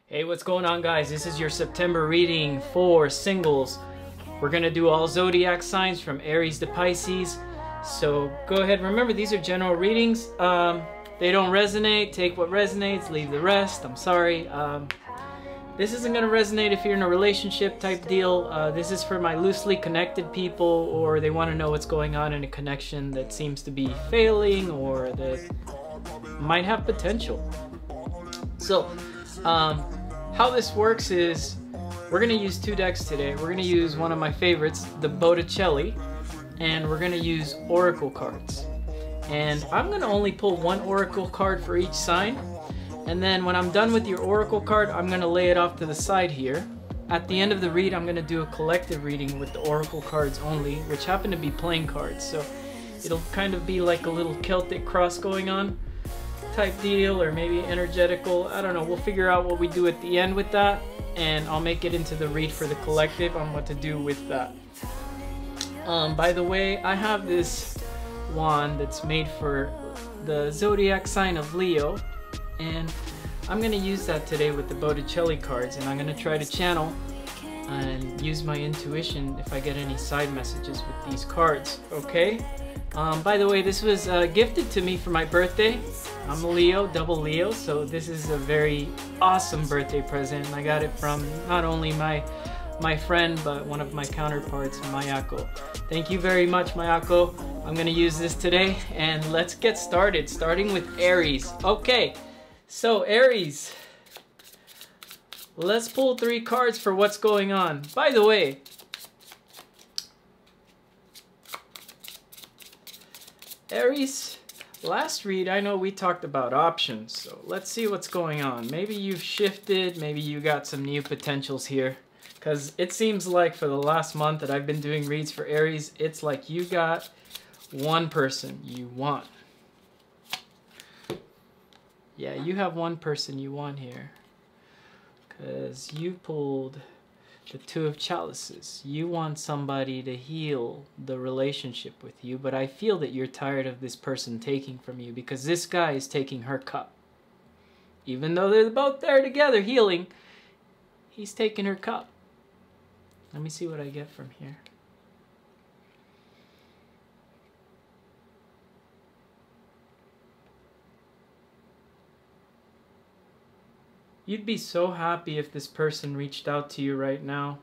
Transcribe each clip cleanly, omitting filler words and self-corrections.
Hey, what's going on, guys? This is your September reading for singles. We're gonna do all zodiac signs from Aries to Pisces. So go ahead. Remember, these are general readings. They don't resonate. Take what resonates, leave the rest. I'm sorry. This isn't gonna resonate if you're in a relationship type deal. This is for my loosely connected people, or they want to know what's going on in a connection that seems to be failing or that might have potential. So how this works is we're going to use two decks today. We're going to use one of my favorites, the Botticelli, and we're going to use oracle cards. And I'm going to only pull one oracle card for each sign. And then when I'm done with your oracle card, I'm going to lay it off to the side here. At the end of the read, I'm going to do a collective reading with the oracle cards only, which happen to be playing cards. So it'll kind of be like a little Celtic cross going on type deal, or maybe energetical. I don't know. We'll figure out what we do at the end with that, and I'll make it into the read for the collective on what to do with that. By the way, I have this wand that's made for the zodiac sign of Leo, and I'm going to use that today with the Botticelli cards, and I'm going to try to channel and use my intuition if I get any side messages with these cards, okay? By the way, this was gifted to me for my birthday. I'm a Leo, double Leo, so this is a very awesome birthday present. I got it from not only my friend, but one of my counterparts, Mayako. Thank you very much, Mayako. I'm going to use this today, and let's get started, starting with Aries. Okay, so Aries, let's pull 3 cards for what's going on. By the way, Aries, last read, I know we talked about options, so let's see what's going on. Maybe you've shifted, maybe you got some new potentials here, because it seems like for the last month that I've been doing reads for Aries, it's like you got one person you want. Yeah, you have one person you want here, because you pulled the 2 of Chalices. You want somebody to heal the relationship with you, but I feel that you're tired of this person taking from you, because this guy is taking her cup. Even though they're both there together healing, he's taking her cup. Let me see what I get from here. You'd be so happy if this person reached out to you right now.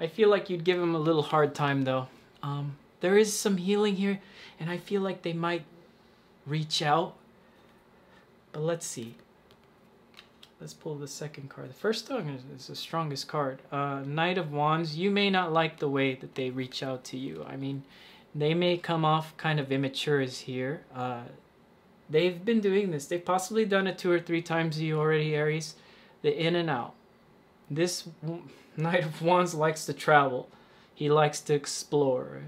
I feel like you'd give him a little hard time though. There is some healing here, and I feel like they might reach out. But let's see. Let's pull the second card. The first one is the strongest card. Knight of Wands. You may not like the way that they reach out to you. I mean, they may come off kind of immature as here. They've been doing this. They've possibly done it 2 or 3 times to you already, Aries. The in and out. This Knight of Wands likes to travel. He likes to explore.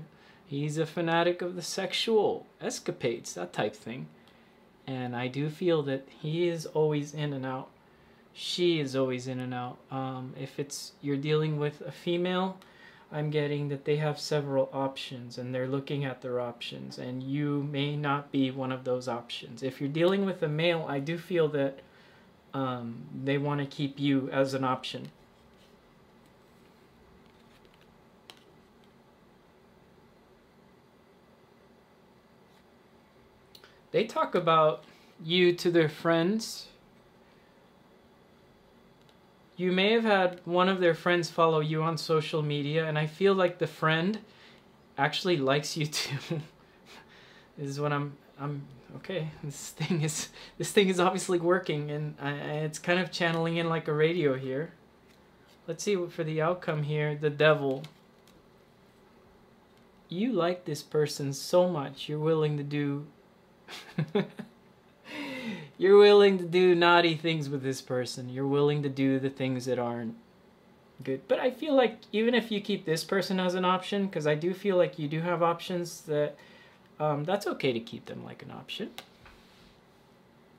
He's a fanatic of the sexual escapades, that type thing. And I do feel that he is always in and out. She is always in and out. If you're dealing with a female, I'm getting that they have several options, and they're looking at their options, and you may not be one of those options. If you're dealing with a male, I do feel that they want to keep you as an option. They talk about you to their friends. You may have had one of their friends follow you on social media, and I feel like the friend actually likes you too. This is what I'm okay. This thing is obviously working, and it's kind of channeling in like a radio here. Let's see for the outcome here. The Devil. You like this person so much, you're willing to do you're willing to do naughty things with this person. You're willing to do the things that aren't good. But I feel like even if you keep this person as an option, because I do feel like you do have options, that that's okay to keep them like an option.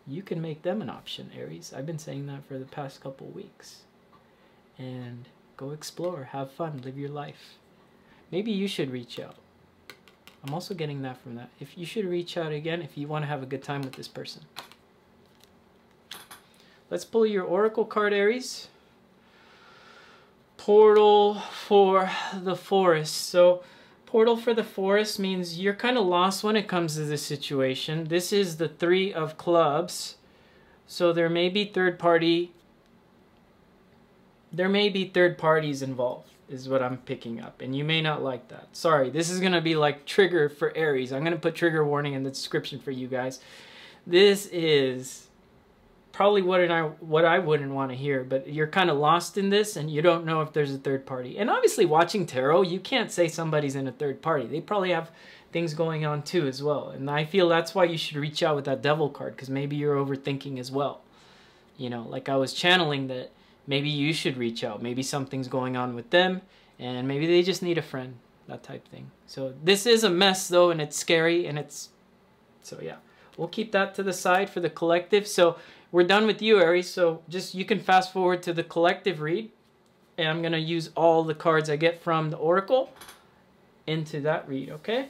You can make them an option, Aries. I've been saying that for the past couple weeks. And go explore, have fun, live your life. Maybe you should reach out. I'm also getting that from that. If you should reach out again if you want to have a good time with this person. Let's pull your oracle card, Aries. Portal for the forest. So portal for the forest means you're kind of lost when it comes to this situation. This is the 3 of clubs. So there may be third parties involved, is what I'm picking up. And you may not like that. Sorry, this is going to be like trigger for Aries. I'm going to put trigger warning in the description for you guys. This is probably what I wouldn't want to hear, but you're kind of lost in this and you don't know if there's a third party. And obviously watching tarot, you can't say somebody's in a third party. They probably have things going on too as well. And I feel that's why you should reach out with that devil card, because maybe you're overthinking as well. You know, like I was channeling that maybe you should reach out. Maybe something's going on with them and maybe they just need a friend, that type thing. So this is a mess though, and it's scary, and so yeah. We'll keep that to the side for the collective. So we're done with you, Aries. So just you can fast forward to the collective read. And I'm going to use all the cards I get from the oracle into that read, okay?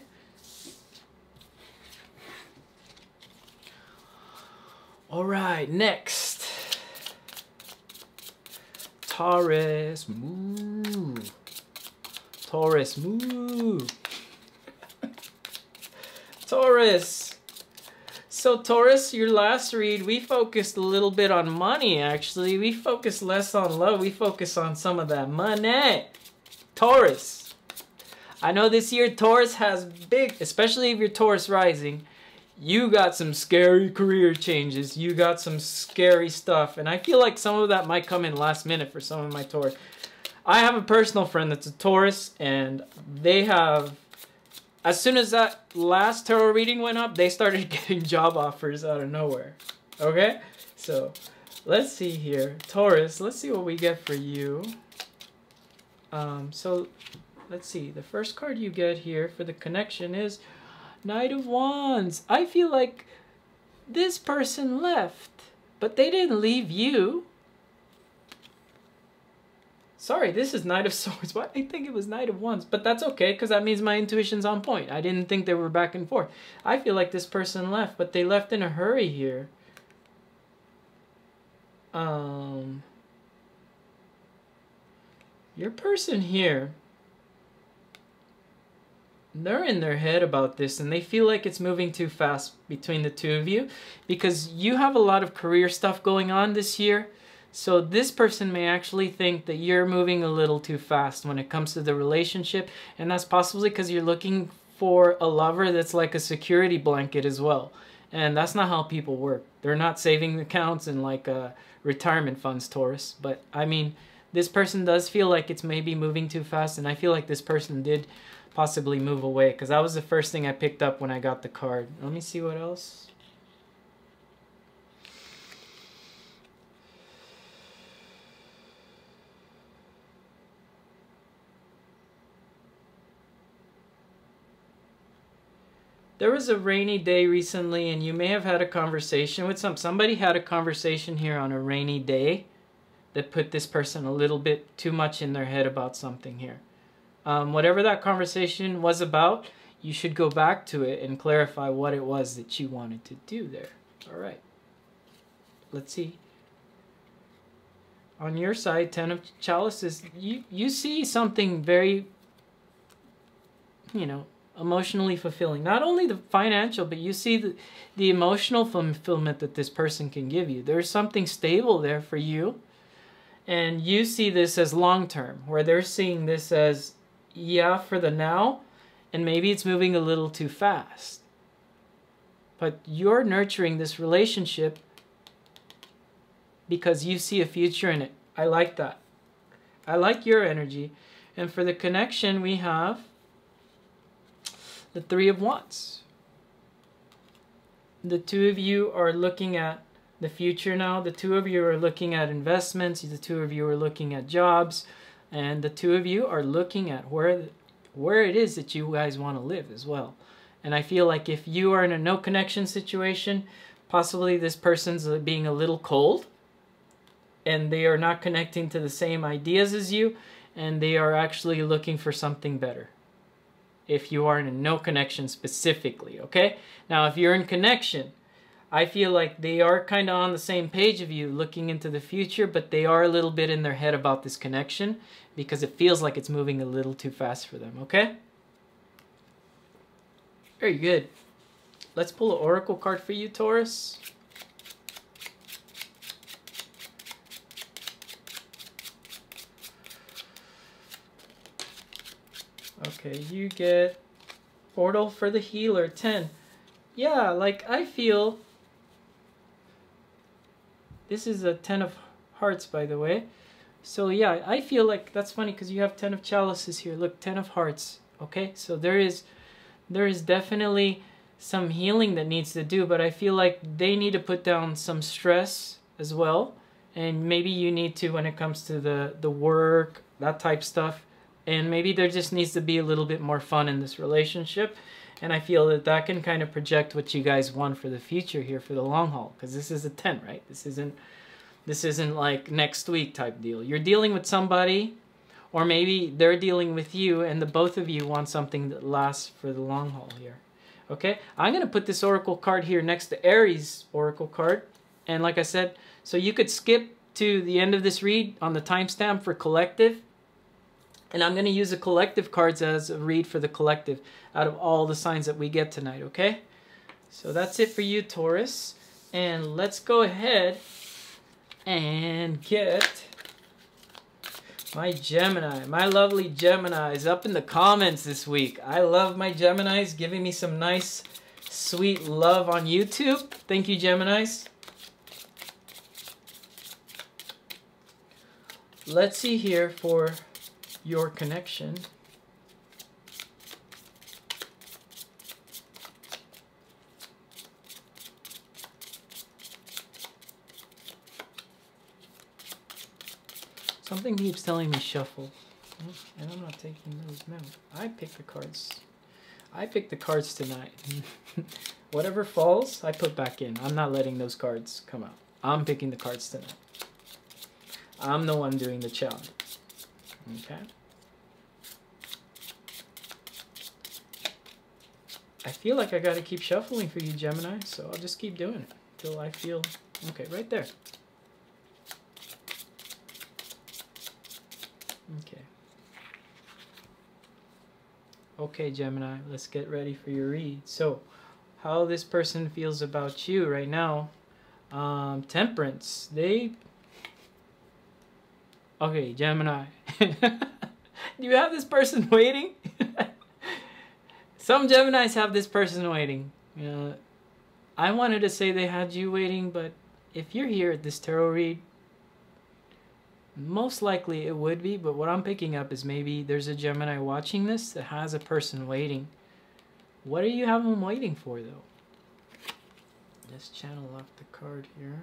All right, next. Taurus, moo. Taurus, moo. Taurus. So Taurus, your last read, we focused a little bit on money, actually. We focused less on love. We focused on some of that money. Taurus. I know this year Taurus has big, especially if you're Taurus rising, you got some scary career changes. You got some scary stuff. And I feel like some of that might come in last minute for some of my Taurus. I have a personal friend that's a Taurus, and they have... As soon as that last tarot reading went up, they started getting job offers out of nowhere. Okay? So, let's see here. Taurus, let's see what we get for you. So, let's see. The first card you get here for the connection is Knight of Wands. I feel like this person left, but they didn't leave you. Sorry, this is Knight of Swords. Why I think it was Knight of Wands? But that's okay, because that means my intuition's on point. I didn't think they were back and forth. I feel like this person left, but they left in a hurry here. Your person here, they're in their head about this, and they feel like it's moving too fast between the two of you, because you have a lot of career stuff going on this year. So this person may actually think that you're moving a little too fast when it comes to the relationship, and that's possibly because you're looking for a lover that's like a security blanket as well. And that's not how people work. They're not saving accounts and like retirement funds, Taurus. But I mean, this person does feel like it's maybe moving too fast, and I feel like this person did possibly move away, because that was the first thing I picked up when I got the card. Let me see what else. There was a rainy day recently, and you may have had a conversation with somebody had a conversation here on a rainy day that put this person a little bit too much in their head about something here. Whatever that conversation was about, you should go back to it and clarify what it was that you wanted to do there. All right. Let's see. On your side, 10 of Chalices, you see something very, you know, emotionally fulfilling. Not only the financial, but you see the emotional fulfillment that this person can give you. There's something stable there for you. And you see this as long-term, where they're seeing this as, yeah, for the now, and maybe it's moving a little too fast. But you're nurturing this relationship because you see a future in it. I like that. I like your energy. And for the connection, we have the Three of Wands. The two of you are looking at the future now. The two of you are looking at investments. The two of you are looking at jobs. And the two of you are looking at where it is that you guys want to live as well. And I feel like if you are in a no connection situation, possibly this person's being a little cold, and they are not connecting to the same ideas as you, and they are actually looking for something better. if you are in no connection specifically, okay? Now, if you're in connection, I feel like they are kind of on the same page of you looking into the future, but they are a little bit in their head about this connection because it feels like it's moving a little too fast for them, okay? Very good. Let's pull an oracle card for you, Taurus. Okay, you get Portal for the Healer, 10. Yeah, like I feel... This is a 10 of Hearts, by the way. So yeah, I feel like that's funny because you have 10 of Chalices here. Look, 10 of Hearts. Okay, so there is definitely some healing that needs to do, but I feel like they need to put down some stress as well. And maybe you need to when it comes to the work, that type stuff. And maybe there just needs to be a little bit more fun in this relationship. And I feel that that can kind of project what you guys want for the future here for the long haul. Because this is a 10, right? This isn't like next week type deal. You're dealing with somebody, or maybe they're dealing with you, and the both of you want something that lasts for the long haul here. Okay? I'm going to put this oracle card here next to Aries oracle card. And like I said, so you could skip to the end of this read on the timestamp for collective. And I'm going to use the collective cards as a read for the collective out of all the signs that we get tonight, okay? So that's it for you, Taurus. And let's go ahead and get my Gemini. My lovely Geminis up in the comments this week. I love my Geminis giving me some nice, sweet love on YouTube. Thank you, Geminis. Let's see here for your connection. Something keeps telling me shuffle, and I'm not taking those now. I pick the cards. I pick the cards tonight. Whatever falls, I put back in. I'm not letting those cards come out. I'm picking the cards tonight. I'm the one doing the challenge. Okay. I feel like I gotta keep shuffling for you, Gemini, so I'll just keep doing it until I feel... Okay, right there. Okay. Okay, Gemini, let's get ready for your read. So, how this person feels about you right now. Temperance. Okay, Gemini. Do you have this person waiting? Some Geminis have this person waiting. I wanted to say they had you waiting, but if you're here at this tarot read, most likely it would be, but what I'm picking up is maybe there's a Gemini watching this that has a person waiting. What do you have them waiting for, though? Let's channel off the card here.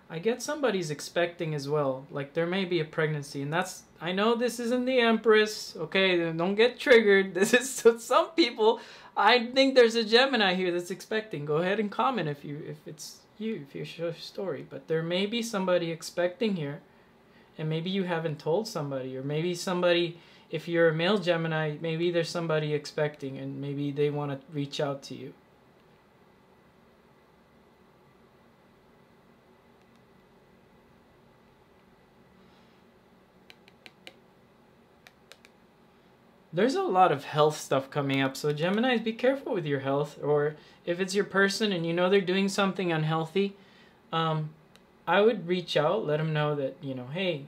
I get somebody's expecting as well. Like there may be a pregnancy, and that's... I know this isn't the Empress, okay? Don't get triggered. This is some people. I think there's a Gemini here that's expecting. Go ahead and comment if it's you, if you show your story. But there may be somebody expecting here, and maybe you haven't told somebody, or maybe somebody, if you're a male Gemini, maybe there's somebody expecting, and maybe they want to reach out to you. There's a lot of health stuff coming up, so Geminis, be careful with your health. Or if it's your person and you know they're doing something unhealthy, I would reach out, let them know that, hey,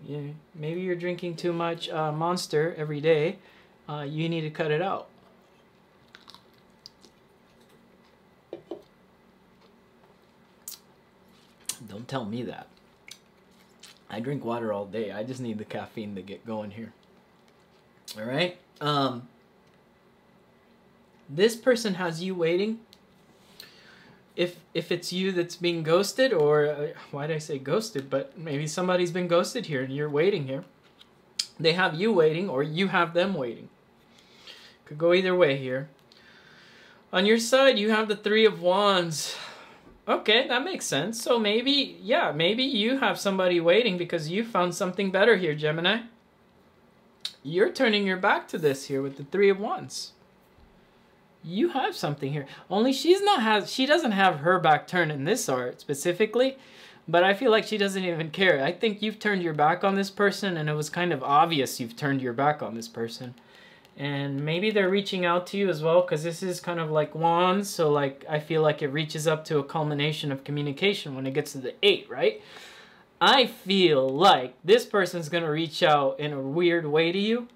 maybe you're drinking too much Monster every day. You need to cut it out. Don't tell me that. I drink water all day. I just need the caffeine to get going here. All right? This person has you waiting. If it's you that's being ghosted, or why did I say ghosted? But maybe somebody's been ghosted here and you're waiting here. They have you waiting, or you have them waiting. Could go either way here. On your side, you have the Three of Wands. Okay, that makes sense. So maybe, yeah, maybe you have somebody waiting because you found something better here, Gemini. You're turning your back to this here with the Three of Wands. You have something here. Only she doesn't have her back turned in this art specifically, but I feel like she doesn't even care. I think you've turned your back on this person, and it was kind of obvious you've turned your back on this person. And maybe they're reaching out to you as well, because this is kind of like wands. So like, I feel like it reaches up to a culmination of communication when it gets to the 8, right? I feel like this person's going to reach out in a weird way to you.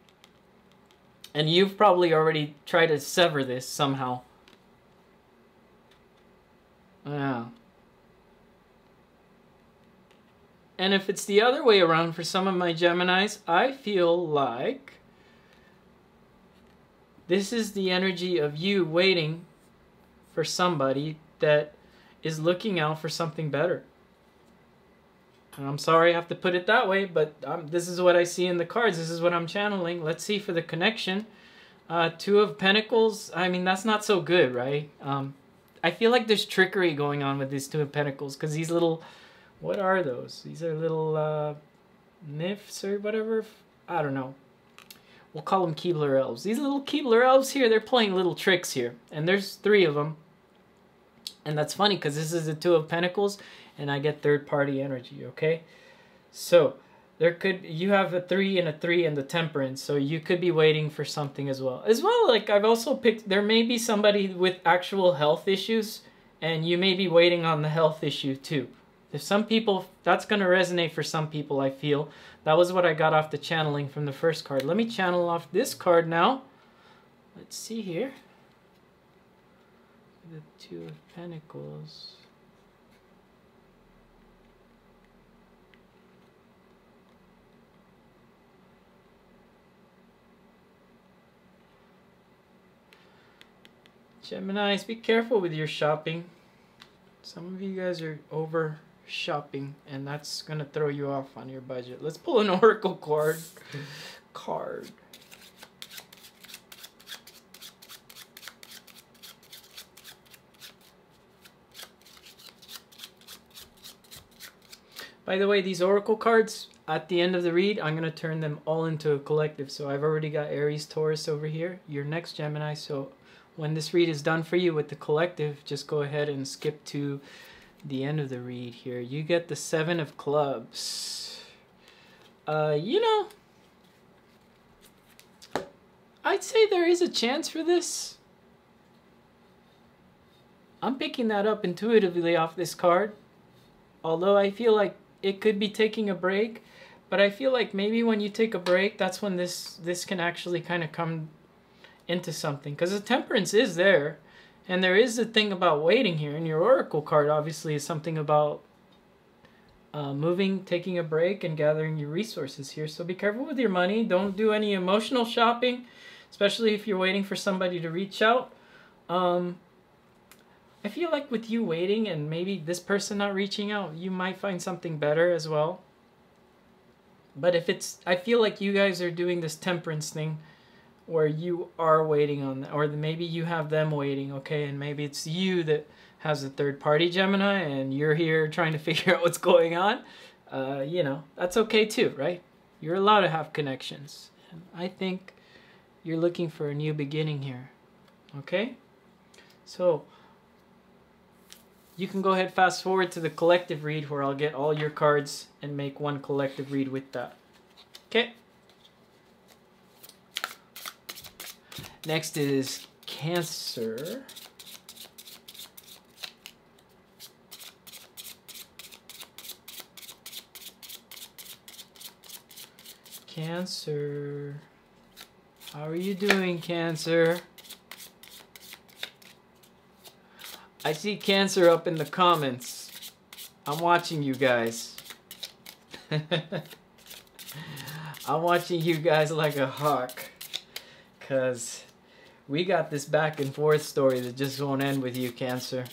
And you've probably already tried to sever this somehow. Yeah. And if it's the other way around for some of my Geminis, I feel like this is the energy of you waiting for somebody that is looking out for something better. And I'm sorry I have to put it that way, but this is what I see in the cards. This is what I'm channeling. Let's see for the connection. Two of Pentacles. I mean, that's not so good, right? I feel like there's trickery going on with these Two of Pentacles, because these little... What are those? These are little nymphs or whatever. I don't know. We'll call them Keebler elves. These little Keebler elves here, they're playing little tricks here. And there's 3 of them. And that's funny because this is the Two of Pentacles and I get third party energy, okay? So, you have a 3 and a 3 and the Temperance. So you could be waiting for something as well. Like I've also picked, there may be somebody with actual health issues and you may be waiting on the health issue too. If some people, that's going to resonate for some people, I feel. That was what I got off the channeling from the first card. Let me channel off this card now. Let's see here. The Two of Pentacles. Geminis, be careful with your shopping. Some of you guys are over shopping and that's gonna throw you off on your budget. Let's pull an oracle card. By the way, these oracle cards at the end of the read, I'm gonna turn them all into a collective. So I've already got Aries, Taurus over here. You're next, Gemini. So when this read is done for you with the collective, just go ahead and skip to the end of the read here. You get the 7 of Clubs. You know, I'd say there is a chance for this. I'm picking that up intuitively off this card. Although I feel like it could be taking a break. But I feel like maybe when you take a break, that's when this can actually kind of come into something. Because the Temperance is there. And there is a thing about waiting here. And your oracle card obviously is something about moving, taking a break, and gathering your resources here. So be careful with your money. Don't do any emotional shopping, especially if you're waiting for somebody to reach out. I feel like with you waiting and maybe this person not reaching out, you might find something better as well. But if it's, I feel like you guys are doing this Temperance thing where you are waiting on that, or maybe you have them waiting, okay, and maybe it's you that has a third party, Gemini, and you're here trying to figure out what's going on. You know, that's okay too, right? You're allowed to have connections. And I think you're looking for a new beginning here, okay? So you can go ahead, fast forward to the collective read where I'll get all your cards and make one collective read with that, okay? Next is Cancer. Cancer. How are you doing, Cancer? I see Cancer up in the comments. I'm watching you guys. I'm watching you guys like a hawk. Because we got this back and forth story that just won't end with you, Cancer.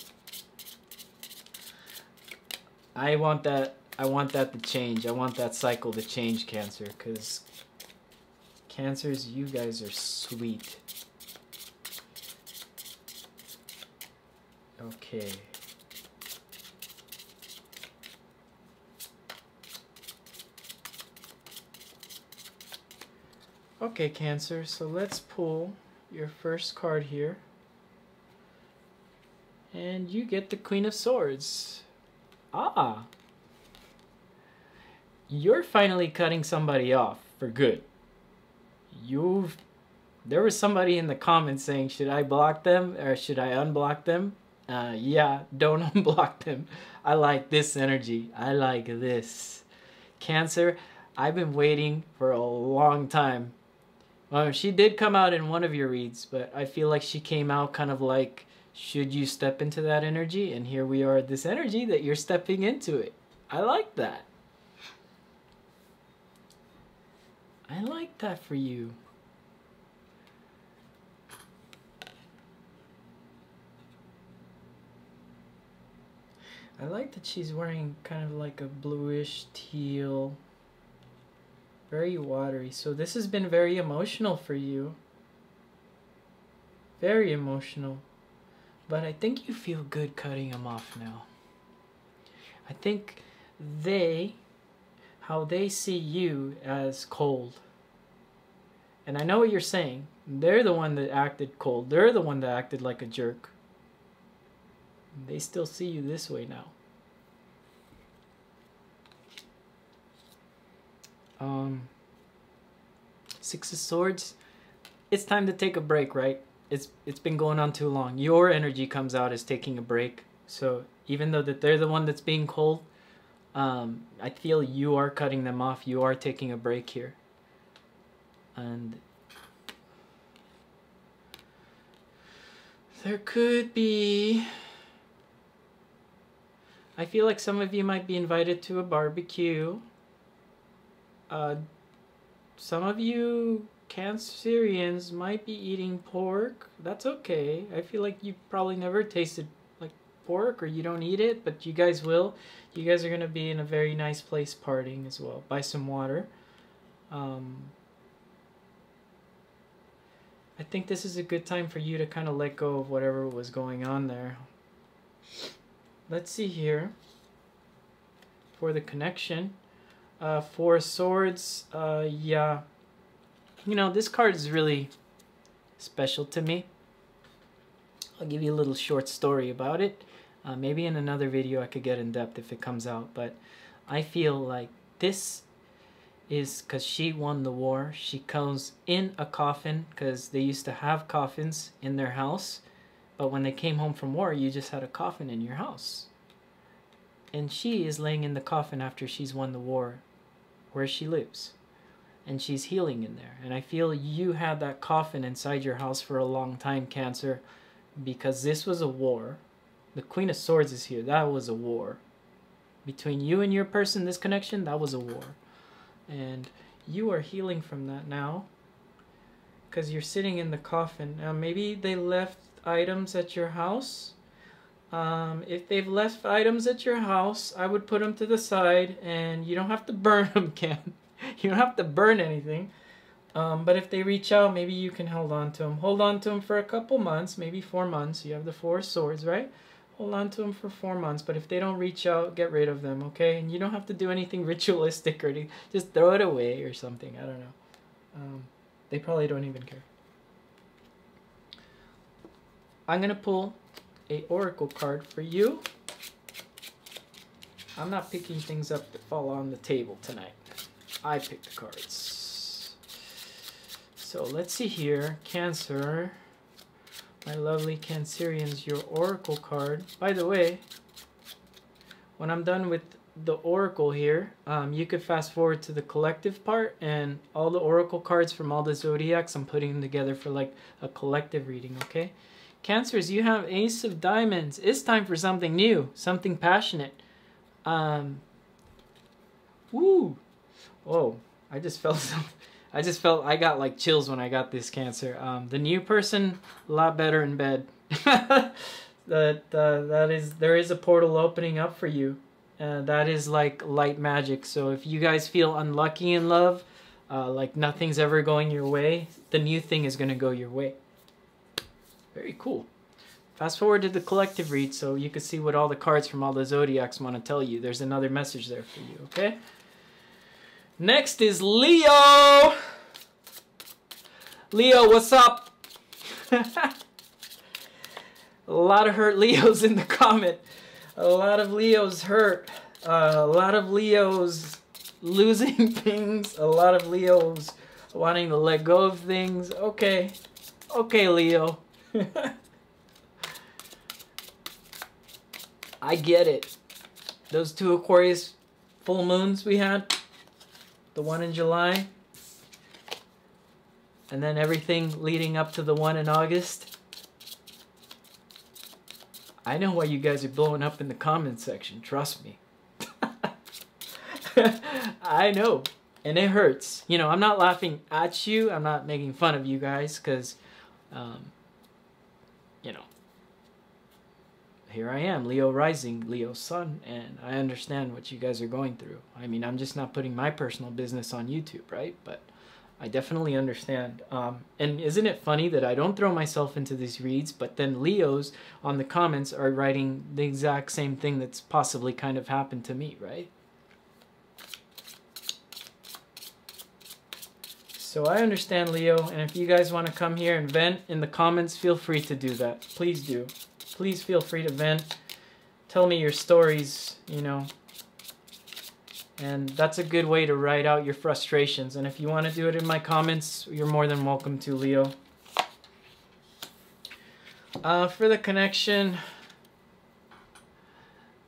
I want that to change. I want that cycle to change, Cancer, because Cancers, you guys are sweet. Okay. Okay, Cancer, so let's pull your first card here. And you get the Queen of Swords. Ah! You're finally cutting somebody off for good. There was somebody in the comments saying, should I block them or should I unblock them? Yeah, don't unblock them. I like this energy. I like this. Cancer, I've been waiting for a long time. Well, she did come out in one of your reads, but I feel like she came out kind of like, should you step into that energy? And here we are, this energy that you're stepping into it. I like that. I like that for you. I like that she's wearing kind of like a bluish teal. Very watery. So this has been very emotional for you. Very emotional. But I think you feel good cutting them off now. I think how they see you as cold. And I know what you're saying. They're the one that acted cold. They're the one that acted like a jerk. They still see you this way now. Six of Swords. It's time to take a break, right? It's been going on too long. Your energy comes out as taking a break. So even though that they're the one that's being cold, I feel you are cutting them off. You are taking a break here. And there could be... I feel like some of you might be invited to a barbecue. Some of you Cancerians might be eating pork. That's okay. I feel like you probably never tasted like pork, or you don't eat it, but you guys will. You guys are going to be in a very nice place partying as well. Buy some water. I think this is a good time for you to kind of let go of whatever was going on there. Let's see here. For the connection. Four of Swords. Yeah. You know, this card is really special to me. I'll give you a little short story about it. Maybe in another video I could get in depth if it comes out. But I feel like this is because she won the war. She comes in a coffin because they used to have coffins in their house. But when they came home from war, you just had a coffin in your house. And she is laying in the coffin after she's won the war where she lives. And she's healing in there. And I feel you had that coffin inside your house for a long time, Cancer, because this was a war. The Queen of Swords is here. That was a war. Between you and your person, this connection, that was a war. And you are healing from that now because you're sitting in the coffin. Now, maybe they left items at your house. If they've left items at your house, I would put them to the side, and you don't have to burn them, Ken. You don't have to burn anything. But if they reach out, maybe you can hold on to them. Hold on to them for a couple months, maybe 4 months. You have the Four of Swords, right? Hold on to them for 4 months. But if they don't reach out, get rid of them, okay? And you don't have to do anything ritualistic or just throw it away or something. I don't know. They probably don't even care. I'm going to pull a oracle card for you. I'm not picking things up that fall on the table tonight. I pick the cards. So let's see here. Cancer. My lovely Cancerians, your oracle card. By the way, when I'm done with the oracle here, you could fast forward to the collective part, and all the oracle cards from all the zodiacs, I'm putting them together for like a collective reading, okay? Cancers, you have Ace of Diamonds. It's time for something new, something passionate. Woo! Whoa, I just felt something. I got like chills when I got this, Cancer. The new person, a lot better in bed. There is a portal opening up for you. That is like light magic. So if you guys feel unlucky in love, like nothing's ever going your way, the new thing is going to go your way. Very cool. Fast forward to the collective read so you can see what all the cards from all the zodiacs want to tell you. There's another message there for you, okay? Next is Leo. Leo, what's up? A lot of hurt Leos in the comment. A lot of Leos hurt. A lot of Leos losing things. A lot of Leos wanting to let go of things. Okay. Okay, Leo. I get it. Those 2 Aquarius full moons we had. The one in July. And then everything leading up to the one in August. I know why you guys are blowing up in the comment section. Trust me. I know. And it hurts. You know, I'm not laughing at you. I'm not making fun of you guys. Because, you know, here I am. Leo rising, Leo sun. And I understand what you guys are going through. I mean, I'm just not putting my personal business on YouTube, right? But I definitely understand. And isn't it funny that I don't throw myself into these reads, but then Leos on the comments are writing the exact same thing that's possibly kind of happened to me, right? So I understand, Leo, and if you guys want to come here and vent in the comments, feel free to do that. Please do. Please feel free to vent. Tell me your stories, you know. And that's a good way to write out your frustrations. And if you want to do it in my comments, you're more than welcome to, Leo. For the connection,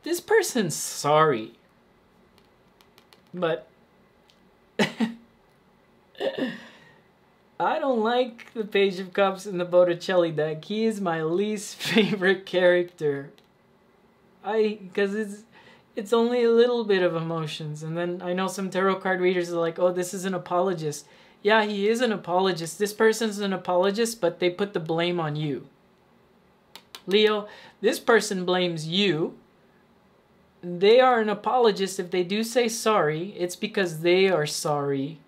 this person's sorry. But I don't like the Page of Cups in the Botticelli deck. He is my least favorite character. Because it's only a little bit of emotions. And then I know some tarot card readers are like, oh, this is an apologist. Yeah, he is an apologist. This person's an apologist, but they put the blame on you. Leo, this person blames you. They are an apologist. If they do say sorry, it's because they are sorry.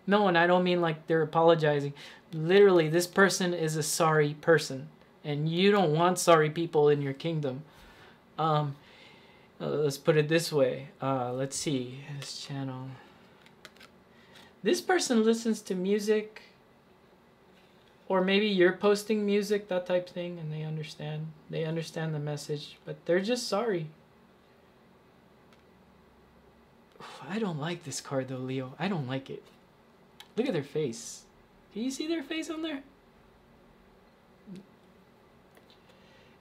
No, and I don't mean like they're apologizing. Literally, this person is a sorry person. And you don't want sorry people in your kingdom. Let's put it this way. Let's see. This channel. This person listens to music. Or maybe you're posting music, that type of thing, and they understand. They understand the message, but they're just sorry. I don't like this card though, Leo. I don't like it. Look at their face. Can you see their face on there?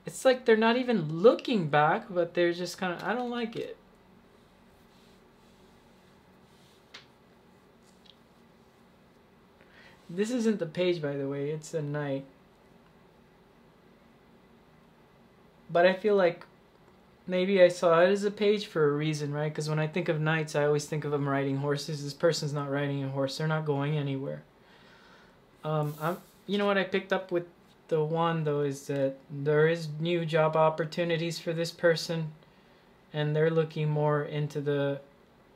It's like they're not even looking back, but they're just kind of, I don't like it. This isn't the page, by the way. It's a knight. But I feel like maybe I saw it as a page for a reason, right? Because when I think of knights, I always think of them riding horses. This person's not riding a horse. They're not going anywhere. You know what I picked up with the one, though, is that there is new job opportunities for this person. And they're looking more into the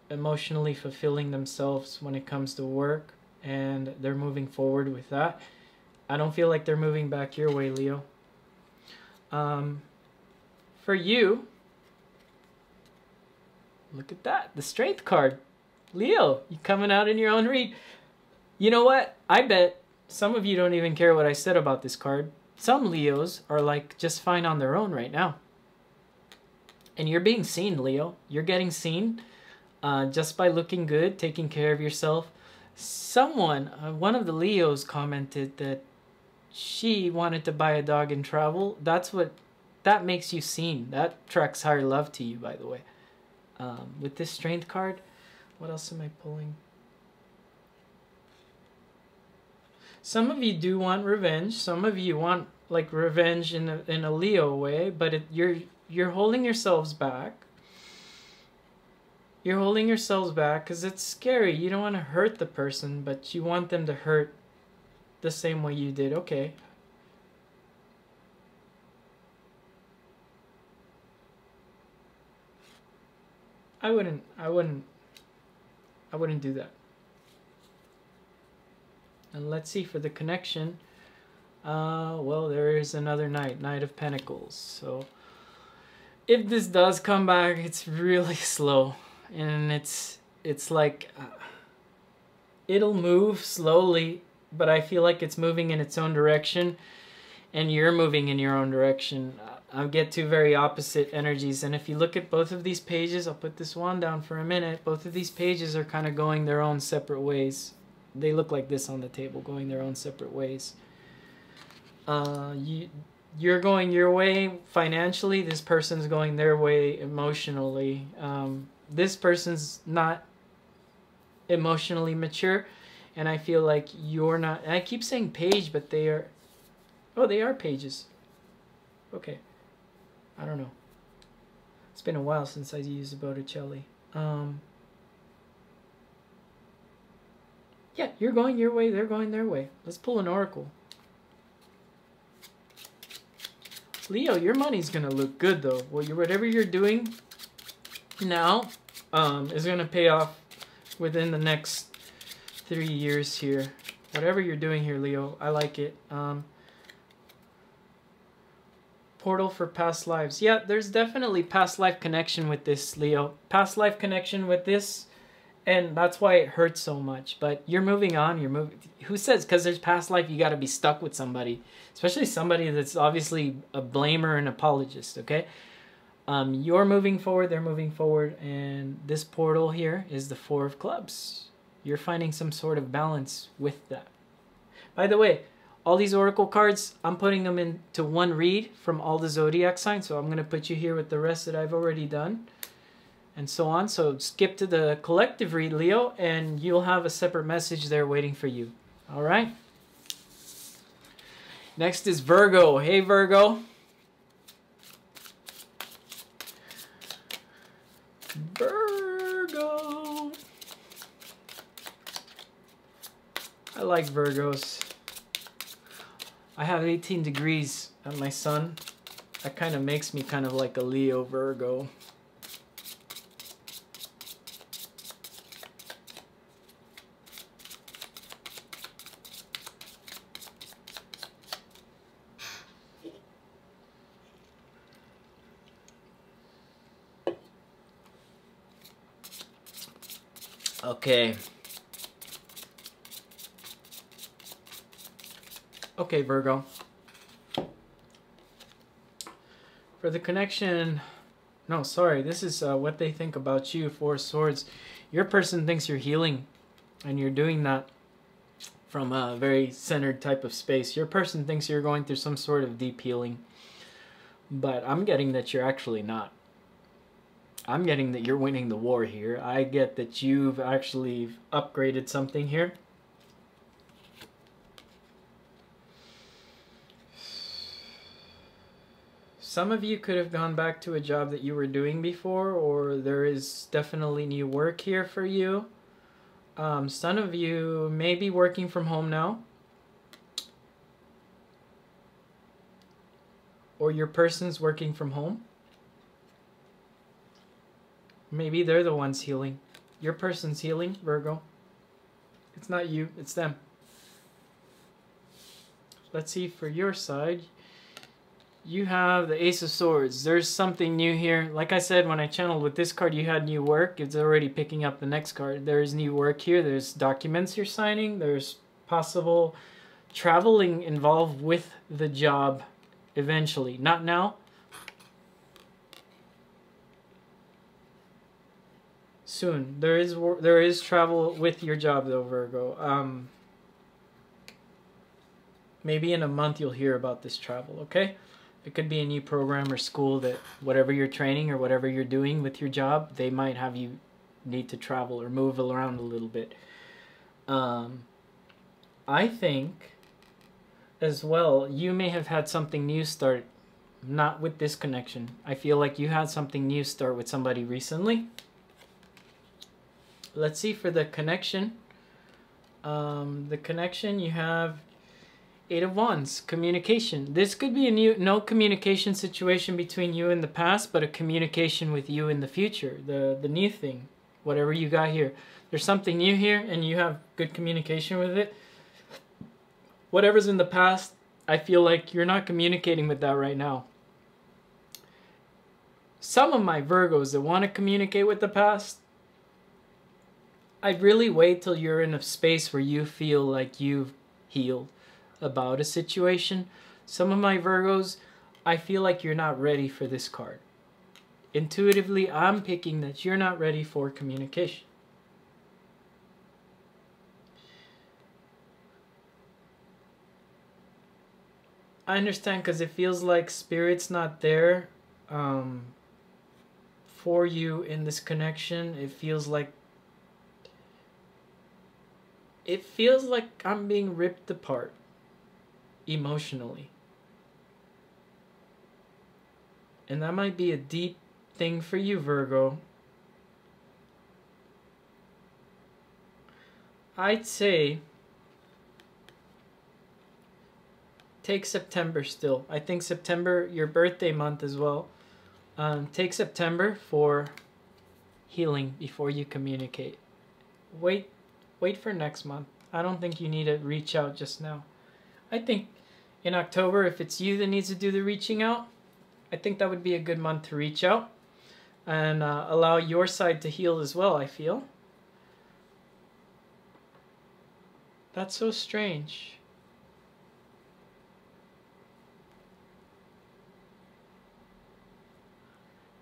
emotionally fulfilling themselves when it comes to work. And they're moving forward with that. I don't feel like they're moving back your way, Leo. For you, look at that, the Strength card. Leo, you coming out in your own read. You know what? I bet some of you don't even care what I said about this card. Some Leos are like just fine on their own right now. And you're being seen, Leo. You're getting seen just by looking good, taking care of yourself. Someone, one of the Leos commented that she wanted to buy a dog and travel. That makes you seen. That attracts higher love to you, by the way. With this Strength card, what else am I pulling? Some of you do want revenge. Some of you want like revenge in a Leo way, but you're holding yourselves back. You're holding yourselves back because it's scary. You don't want to hurt the person, but you want them to hurt the same way you did. Okay. I wouldn't do that. And let's see for the connection. Well, there is another Knight of Pentacles. So if this does come back, it's really slow. And it's like it'll move slowly, but I feel like it's moving in its own direction, and you're moving in your own direction. I get two very opposite energies, and if you look at both of these pages, I'll put this one down for a minute. Both of these pages are kind of going their own separate ways. They look like this on the table, going their own separate ways. You're going your way financially. This person's going their way emotionally. This person's not emotionally mature, and I feel like you're not. And I keep saying page, but they are. Oh, they are pages. Okay. I don't know. It's been a while since I used Botticelli. Yeah, you're going your way. They're going their way. Let's pull an oracle. Leo, your money's gonna look good though. Well, whatever you're doing now is gonna pay off within the next 3 years here. Whatever you're doing here, Leo, I like it. Portal for past lives. Yeah, there's definitely past life connection with this, Leo. Past life connection with this, and that's why it hurts so much. But you're moving on. You're moving. Who says because there's past life you got to be stuck with somebody, especially somebody that's obviously a blamer and apologist. Okay, you're moving forward. They're moving forward, and this portal here is the Four of Clubs. You're finding some sort of balance with that. By the way, all these oracle cards, I'm putting them into one read from all the zodiac signs. So I'm going to put you here with the rest that I've already done and so on. So skip to the collective read, Leo, and you'll have a separate message there waiting for you. All right. Next is Virgo. Hey, Virgo. Virgo. I like Virgos. I have 18 degrees at my sun. That kind of makes me kind of like a Leo Virgo. Okay. Okay, Virgo. For the connection, no, sorry, this is what they think about you, Four of Swords. Your person thinks you're healing, and you're doing that from a very centered type of space. Your person thinks you're going through some sort of deep healing, but I'm getting that you're actually not. I'm getting that you're winning the war here. I get that you've actually upgraded something here. Some of you could have gone back to a job that you were doing before, or there is definitely new work here for you. Some of you may be working from home now, or your person's working from home. Maybe they're the ones healing. Your person's healing, Virgo. It's not you, it's them. Let's see for your side. You have the Ace of Swords. There's something new here. Like I said, when I channeled with this card, you had new work. It's already picking up the next card. There's new work here. There's documents you're signing. There's possible traveling involved with the job eventually. Not now. Soon. There is travel with your job though, Virgo. Maybe in a month you'll hear about this travel, okay? It could be a new program or school that whatever you're training or whatever you're doing with your job, they might have you need to travel or move around a little bit. I think as well, you may have had something new start, not with this connection. I feel like you had something new start with somebody recently. Let's see for the connection. The connection you have Eight of Wands, communication. This could be a no communication situation between you and the past, but a communication with you in the future. The new thing, whatever you got here. There's something new here and you have good communication with it. Whatever's in the past, I feel like you're not communicating with that right now. Some of my Virgos that want to communicate with the past, I'd really wait till you're in a space where you feel like you've healed about a situation. Some of my Virgos, I feel like you're not ready for this card. Intuitively, I'm picking that you're not ready for communication. I understand, because it feels like Spirit's not there for you in this connection. It feels like I'm being ripped apart emotionally. And that might be a deep thing for you, Virgo. I'd say take September still. I think September, your birthday month as well. Take September for healing before you communicate. Wait for next month. I don't think you need to reach out just now. I think in October, if it's you that needs to do the reaching out, I think that would be a good month to reach out and allow your side to heal as well, I feel. That's so strange.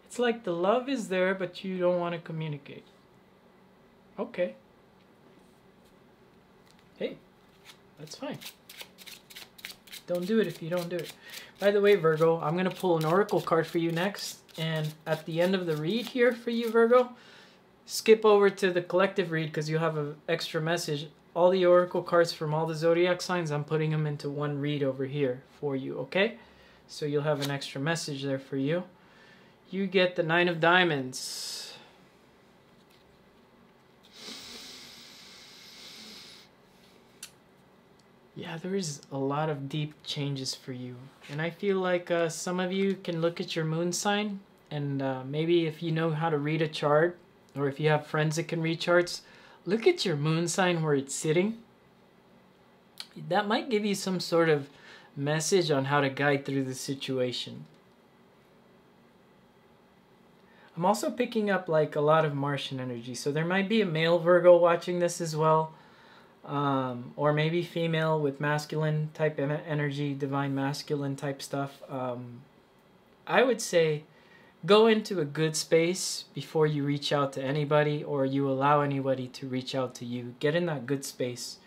It's like the love is there, but you don't want to communicate. Okay. Hey, that's fine. Don't do it if you don't do it. By the way, Virgo, I'm going to pull an oracle card for you next. And at the end of the read here for you, Virgo, skip over to the collective read because you have an extra message. All the oracle cards from all the zodiac signs, I'm putting them into one read over here for you, okay? So you'll have an extra message there for you. You get the 9 of Diamonds. Yeah, there is a lot of deep changes for you. And I feel like some of you can look at your moon sign. And maybe if you know how to read a chart, or if you have friends that can read charts, look at your moon sign where it's sitting. That might give you some sort of message on how to guide through the situation. I'm also picking up like a lot of Martian energy. So there might be a male Virgo watching this as well. Or maybe female with masculine type energy, divine masculine type stuff. I would say go into a good space before you reach out to anybody or you allow anybody to reach out to you. Get in that good space.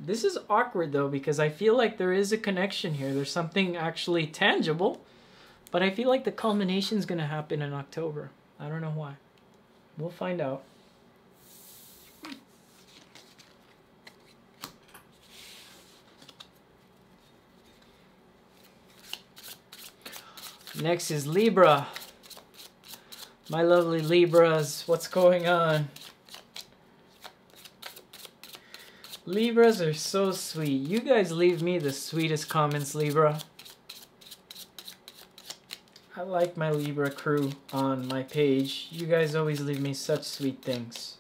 This is awkward though because I feel like there is a connection here. There's something actually tangible, but I feel like the culmination is going to happen in October. I don't know why. We'll find out. Next is Libra. My lovely Libras, what's going on? Libras are so sweet. You guys leave me the sweetest comments, Libra. I like my Libra crew on my page. You guys always leave me such sweet things.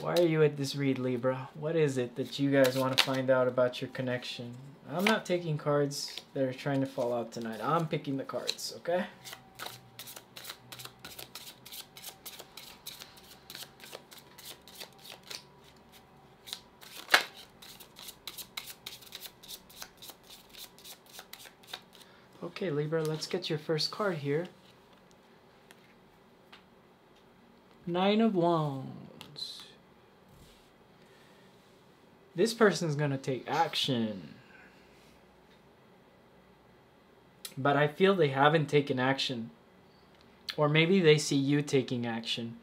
Why are you at this read, Libra? What is it that you guys want to find out about your connection? I'm not taking cards that are trying to fall out tonight. I'm picking the cards, okay? Okay, Libra, let's get your first card here. 9 of Wands. This person's going to take action. But I feel they haven't taken action. Or maybe they see you taking action.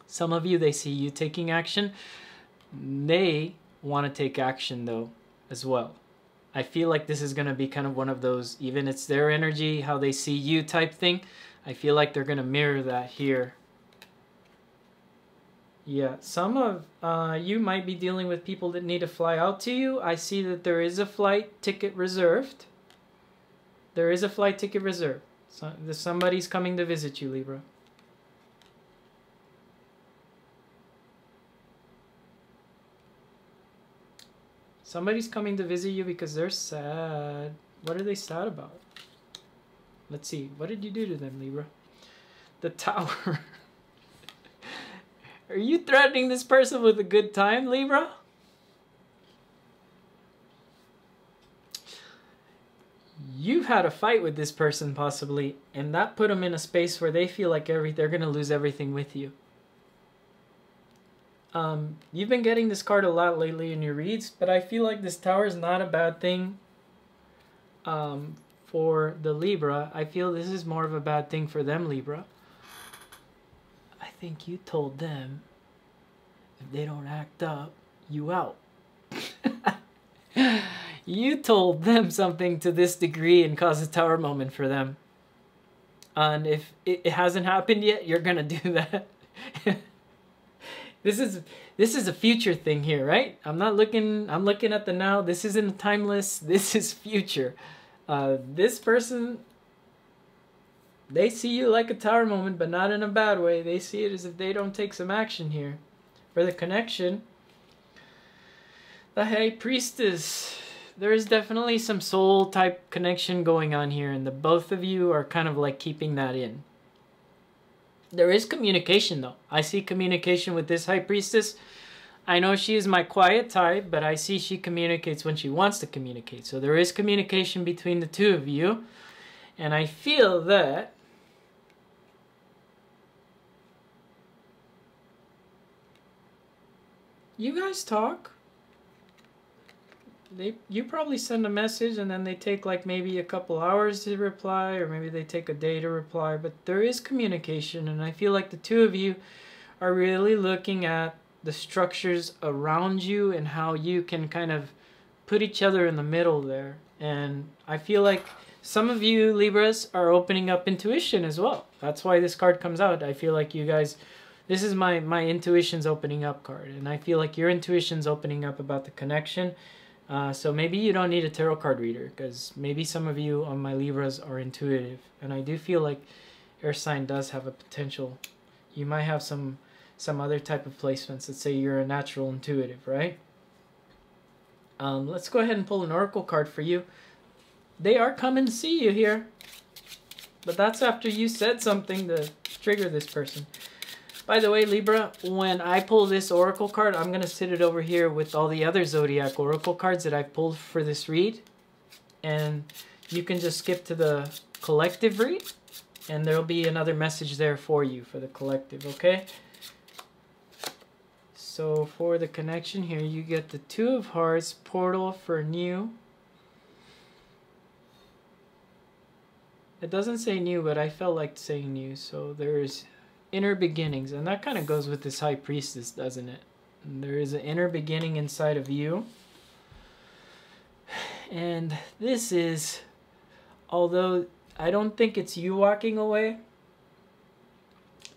Some of you, they see you taking action. They want to take action, though, as well. I feel like this is going to be kind of one of those, even it's their energy, how they see you type thing. I feel like they're going to mirror that here. Yeah, some of you might be dealing with people that need to fly out to you. I see that there is a flight ticket reserved. There is a flight ticket reserved. So, somebody's coming to visit you, Libra. Somebody's coming to visit you because they're sad. What are they sad about? Let's see. What did you do to them, Libra? The Tower. Are you threatening this person with a good time, Libra? You've had a fight with this person possibly, and that put them in a space where they feel like they're going to lose everything with you. You've been getting this card a lot lately in your reads, but I feel like this Tower is not a bad thing for the Libra. I feel this is more of a bad thing for them, Libra. I think you told them if they don't act up, you out. You told them something to this degree and caused a Tower moment for them. And if it hasn't happened yet, you're gonna do that. This is a future thing here, right? I'm looking at the now. This isn't timeless. This is future. This person, they see you like a Tower moment, but not in a bad way. They see it as if they don't take some action here. For the connection, the High Priestess. There is definitely some soul type connection going on here, and the both of you are kind of like keeping that in. There is communication though. I see communication with this High Priestess. I know she is my quiet type, but I see she communicates when she wants to communicate. So there is communication between the two of you. And I feel that you guys talk. You probably send a message and then they take like maybe a couple hours to reply, or maybe they take a day to reply, but there is communication, and I feel like the two of you are really looking at the structures around you and how you can kind of put each other in the middle there. And I feel like some of you Libras are opening up intuition as well. That's why this card comes out. I feel like you guys, this is my intuition's opening up card, and I feel like your intuition's opening up about the connection. So maybe you don't need a tarot card reader, because maybe some of you on my Libras are intuitive, and I do feel like your sign does have a potential. You might have some other type of placements that say you're a natural intuitive, right? Let's go ahead and pull an oracle card for you. They are coming to see you here, but that's after you said something to trigger this person. By the way, Libra, when I pull this oracle card, I'm going to sit it over here with all the other zodiac oracle cards that I've pulled for this read. And you can just skip to the collective read, and there'll be another message there for you for the collective, okay? So for the connection here, you get the Two of Hearts, portal for new. It doesn't say new, but I felt like saying new, so there's inner beginnings, and that kind of goes with this High Priestess, doesn't it? And there is an inner beginning inside of you, and this is, although I don't think it's you walking away,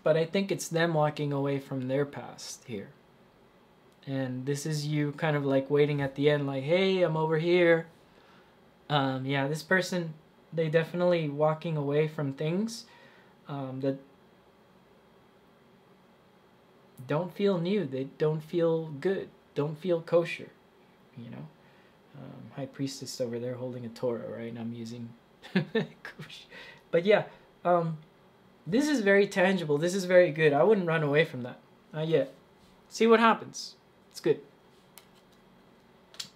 but I think it's them walking away from their past here. And this is you kind of like waiting at the end, like, hey, I'm over here. Yeah, this person, they definitely walking away from things that don't feel new. They don't feel good. Don't feel kosher, you know. High Priestess over there holding a Torah, right? And I'm using but yeah, this is very tangible. This is very good. I wouldn't run away from that. Not yet. See what happens. It's good.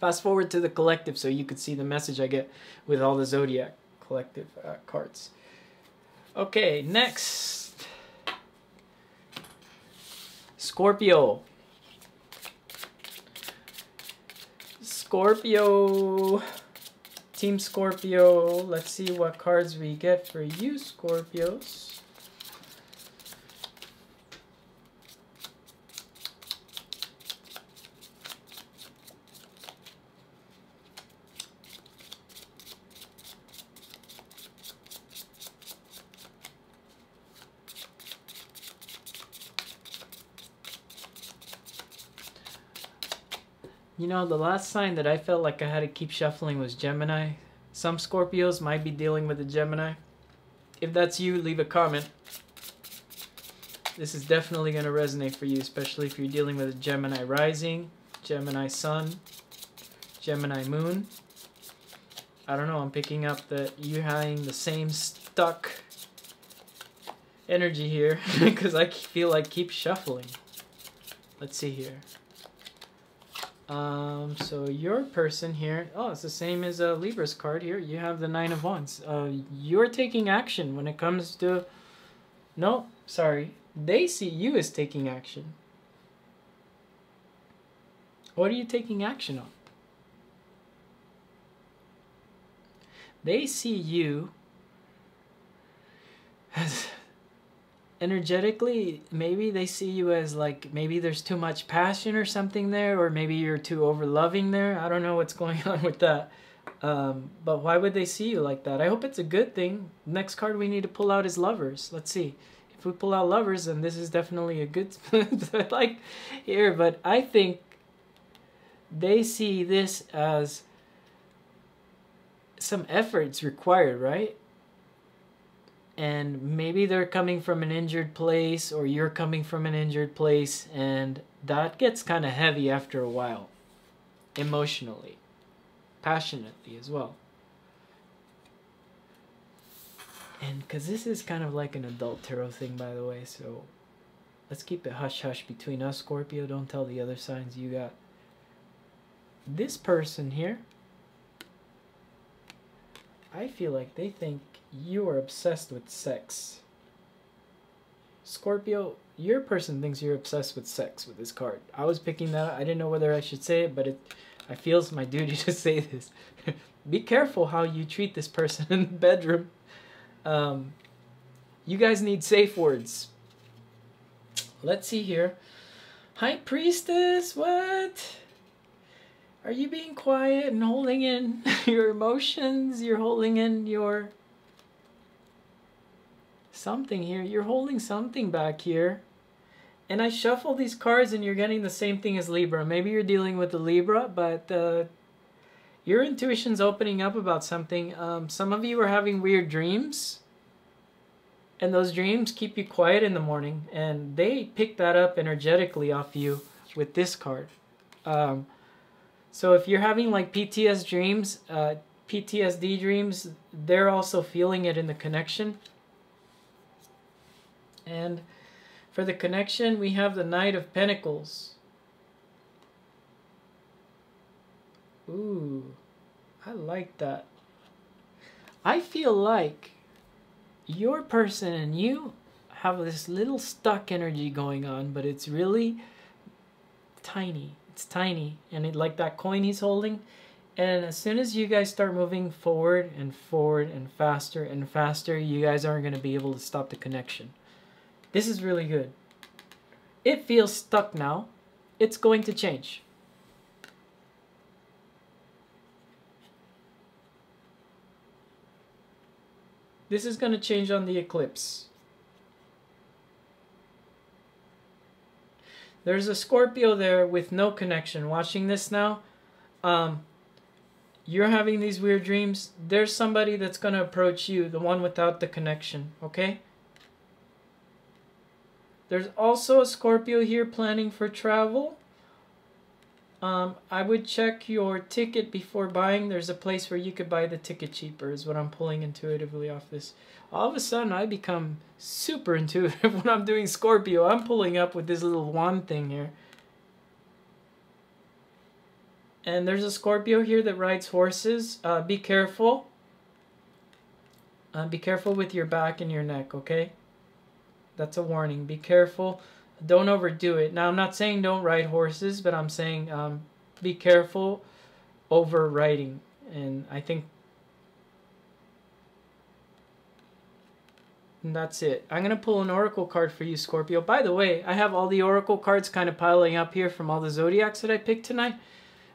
Fast forward to the collective so you could see the message I get with all the zodiac collective cards. Okay, next. Scorpio. Scorpio. Team Scorpio. Let's see what cards we get for you, Scorpios. You know, the last sign that I felt like I had to keep shuffling was Gemini. Some Scorpios might be dealing with a Gemini. If that's you, leave a comment. This is definitely going to resonate for you, especially if you're dealing with a Gemini rising, Gemini sun, Gemini moon. I don't know, I'm picking up that you're having the same stuck energy here because I feel like keep shuffling. Let's see here. So your person here, oh, it's the same as Libra's card here. You have the Nine of Wands. You're taking action when it comes to, no, sorry. They see you as taking action. What are you taking action on? They see you as energetically, maybe they see you as like, maybe there's too much passion or something there, or maybe you're too over loving there. I don't know what's going on with that. But why would they see you like that? I hope it's a good thing. Next card we need to pull out is Lovers. Let's see. If we pull out Lovers, then this is definitely a good like here, but I think they see this as some efforts required, right? And maybe they're coming from an injured place, or you're coming from an injured place, and that gets kind of heavy after a while, emotionally, passionately as well. And because this is kind of like an adult tarot thing, by the way, so let's keep it hush-hush between us, Scorpio. Don't tell the other signs you got. This person here, I feel like they think you are obsessed with sex. Scorpio, your person thinks you're obsessed with sex with this card. I was picking that up. I didn't know whether I should say it, but I feel it's my duty to say this. Be careful how you treat this person in the bedroom. You guys need safe words. Let's see here. High Priestess, what? Are you being quiet and holding in your emotions? You're holding in your something here. You're holding something back here. And I shuffle these cards and you're getting the same thing as Libra. Maybe you're dealing with the Libra, but your intuition's opening up about something. Some of you are having weird dreams. And those dreams keep you quiet in the morning. And they pick that up energetically off you with this card. So if you're having like PTSD dreams, they're also feeling it in the connection. And for the connection, we have the Knight of Pentacles. Ooh, I like that. I feel like your person and you have this little stuck energy going on, but it's really tiny. It's tiny, and it, like that coin he's holding, and as soon as you guys start moving forward and faster and faster, you guys aren't going to be able to stop the connection. This is really good. It feels stuck now. It's going to change. This is going to change on the eclipse. There's a Scorpio there with no connection watching this now. You're having these weird dreams. There's somebody that's going to approach you, the one without the connection, okay? There's also a Scorpio here planning for travel. I would check your ticket before buying. There's a place where you could buy the ticket cheaper is what I'm pulling intuitively off this. All of a sudden, I become super intuitive when I'm doing Scorpio. I'm pulling up with this little wand thing here. And there's a Scorpio here that rides horses. Be careful. Be careful with your back and your neck, okay? That's a warning. Be careful. Don't overdo it. Now, I'm not saying don't ride horses, but I'm saying be careful over riding. And I think that's it. I'm going to pull an oracle card for you, Scorpio. By the way, I have all the oracle cards kind of piling up here from all the zodiacs that I picked tonight.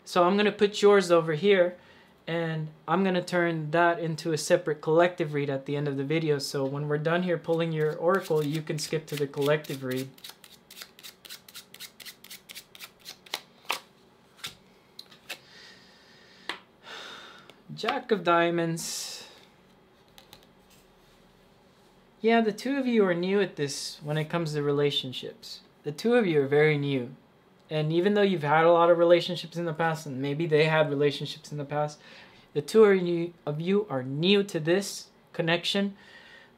So I'm going to put yours over here. And I'm going to turn that into a separate collective read at the end of the video. So when we're done here pulling your oracle, you can skip to the collective read. Jack of Diamonds. Yeah, the two of you are new at this when it comes to relationships. The two of you are very new. And even though you've had a lot of relationships in the past, and maybe they had relationships in the past, the two of you are new to this connection.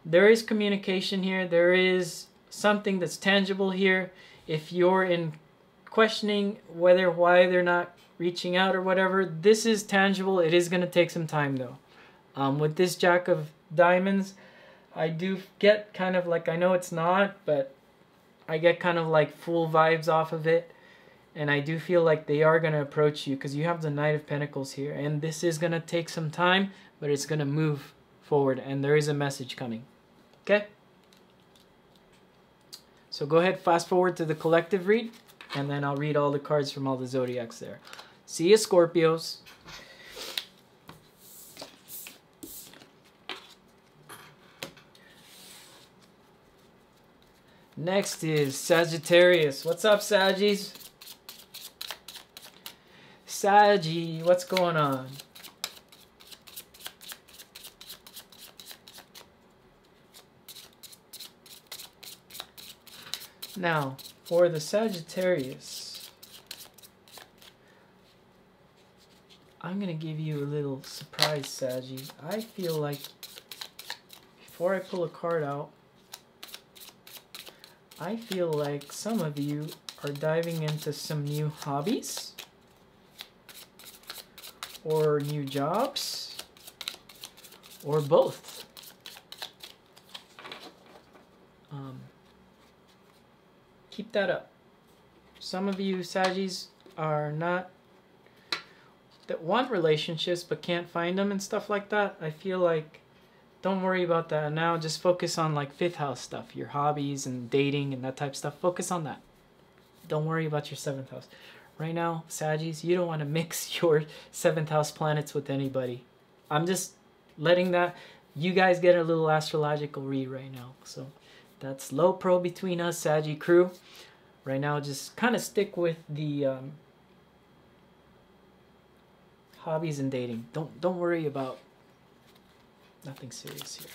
there is communication here. There is something that's tangible here. If you're in questioning why they're not reaching out or whatever, this is tangible. It is going to take some time though. With this Jack of Diamonds, I do get kind of like, I know it's not, but I get kind of like full vibes off of it. And I do feel like they are going to approach you because you have the Knight of Pentacles here. And this is going to take some time, but it's going to move forward. And there is a message coming. Okay? So go ahead, fast forward to the collective read. And then I'll read all the cards from all the zodiacs there. See you, Scorpios. Next is Sagittarius. What's up, Saggies? Saggy, what's going on? Now, for the Sagittarius, I'm going to give you a little surprise, Saggy. I feel like, before I pull a card out, I feel like some of you are diving into some new hobbies or new jobs or both. Keep that up. Some of you Saggies are not, that want relationships but can't find them and stuff like that. I feel like, don't worry about that now. Just focus on like 5th house stuff, your hobbies and dating and that type of stuff. Focus on that. Don't worry about your 7th house. Right now, Saggies, you don't want to mix your 7th house planets with anybody. I'm just letting that, you guys get a little astrological read right now. So that's low pro between us, Saggy crew. Right now, just kind of stick with the hobbies and dating. Don't worry about nothing serious here.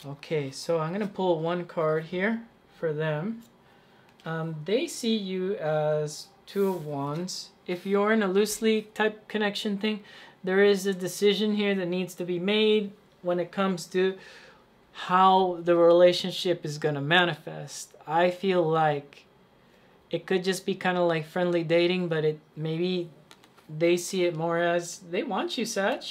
Okay, so I'm gonna pull one card here for them. They see you as 2 of Wands. If you're in a loosely type connection thing, there is a decision here that needs to be made when it comes to how the relationship is gonna manifest. I feel like it could just be kind of like friendly dating, but it maybe they see it more as they want you, Sag.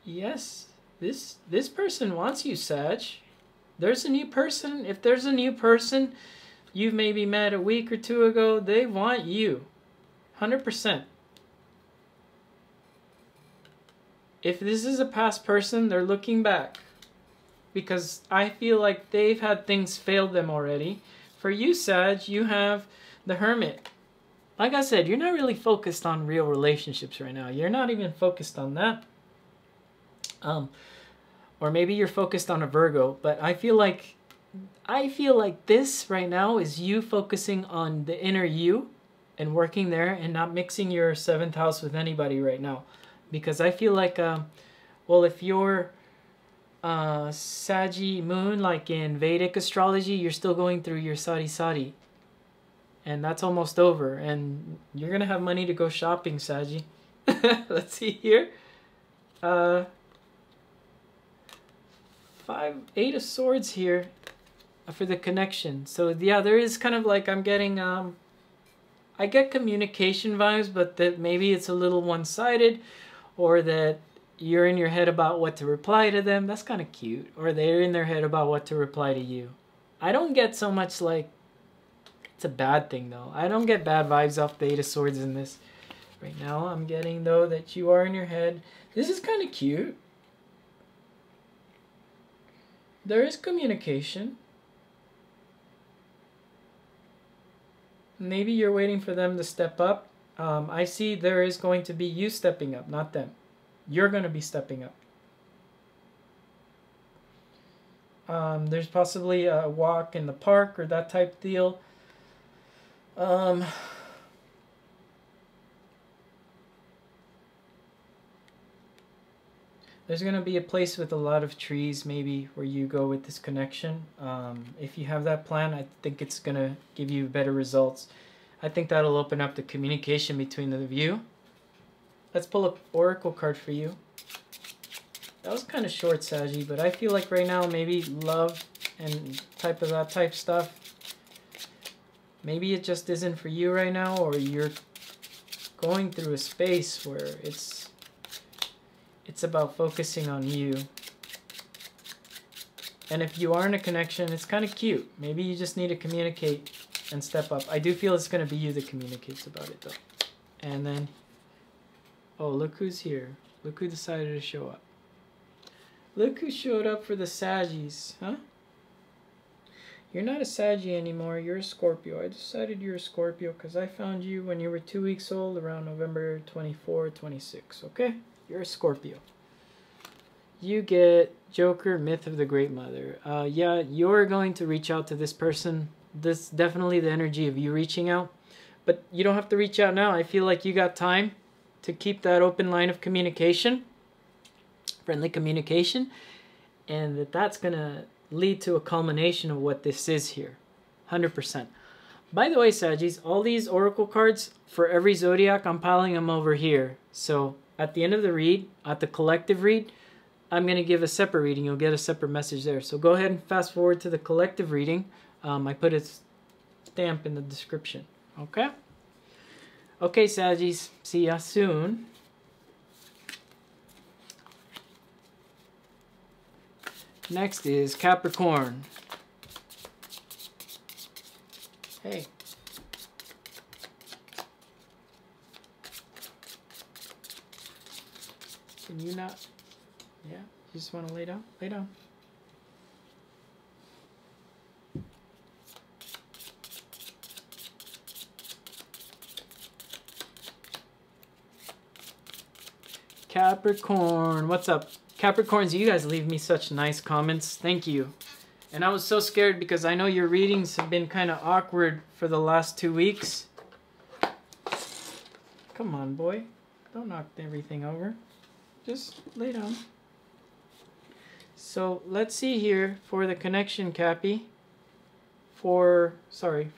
Yes, this person wants you, Sag. There's a new person. If there's a new person you've maybe met a week or 2 ago, they want you. 100%. If this is a past person, they're looking back. Because I feel like they've had things fail them already. For you, Sag, you have the Hermit. Like I said, you're not really focused on real relationships right now. You're not even focused on that. Or maybe you're focused on a Virgo, but I feel like this right now is you focusing on the inner you and working there and not mixing your 7th house with anybody right now. Because I feel like, well, if you're Saggy moon, like in Vedic astrology, you're still going through your Sadi. And that's almost over. And you're going to have money to go shopping, Saggy. Let's see here. 8 of Swords here for the connection. So yeah, there is kind of like, I'm getting, I get communication vibes, but that maybe it's a little one-sided, or that you're in your head about what to reply to them. That's kind of cute. Or they're in their head about what to reply to you. I don't get so much like, it's a bad thing though. I don't get bad vibes off the 8 of Swords in this. Right now I'm getting though that you are in your head. This is kind of cute. There is communication. Maybe you're waiting for them to step up. I see there is going to be you stepping up, not them. You're going to be stepping up. There's possibly a walk in the park or that type deal. There's going to be a place with a lot of trees maybe where you go with this connection. If you have that plan, I think it's going to give you better results. I think that'll open up the communication between the of you. Let's pull an oracle card for you. That was kind of short, Saggy, but I feel like right now maybe love and that type stuff. Maybe it just isn't for you right now, or you're going through a space where it's about focusing on you. And if you are in a connection, it's kind of cute. Maybe you just need to communicate and step up. I do feel it's going to be you that communicates about it, though. And then, oh, look who's here. Look who decided to show up. Look who showed up for the Saggies, huh? You're not a Saggy anymore. You're a Scorpio. I decided you're a Scorpio because I found you when you were 2 weeks old, around November 24, 26, okay? You're a Scorpio. You get Joker, Myth of the Great Mother. Yeah, you're going to reach out to this person. This definitely the energy of you reaching out. But you don't have to reach out now. I feel like you got time to keep that open line of communication. Friendly communication. And that's going to lead to a culmination of what this is here. 100%. By the way, Saggies, all these oracle cards, for every zodiac, I'm piling them over here. So at the end of the read, at the collective read, I'm going to give a separate reading. You'll get a separate message there. So go ahead and fast forward to the collective reading. I put a stamp in the description. Okay? Okay, Saggies. See ya soon. Next is Capricorn. Hey. Can you not? Yeah, you just want to lay down? Lay down. Capricorn, what's up? Capricorns, you guys leave me such nice comments. Thank you. And I was so scared because I know your readings have been kind of awkward for the last 2 weeks. Come on, boy. Don't knock everything over. Just lay down. So let's see here for the connection, Cappy. For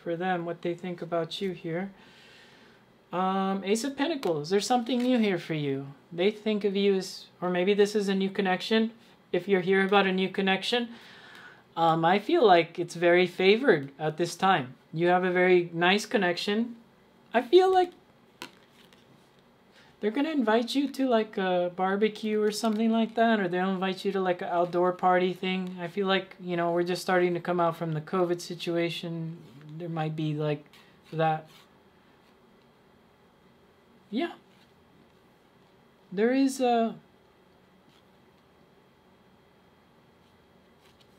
them, what they think about you here. Ace of Pentacles. There's something new here for you. They think of you as, or maybe this is a new connection. If you're here about a new connection, I feel like it's very favored at this time. You have a very nice connection. I feel like they're going to invite you to like a barbecue or something like that, or they'll invite you to like an outdoor party thing. I feel like, you know, we're just starting to come out from the COVID situation. There might be like that. Yeah. There is a...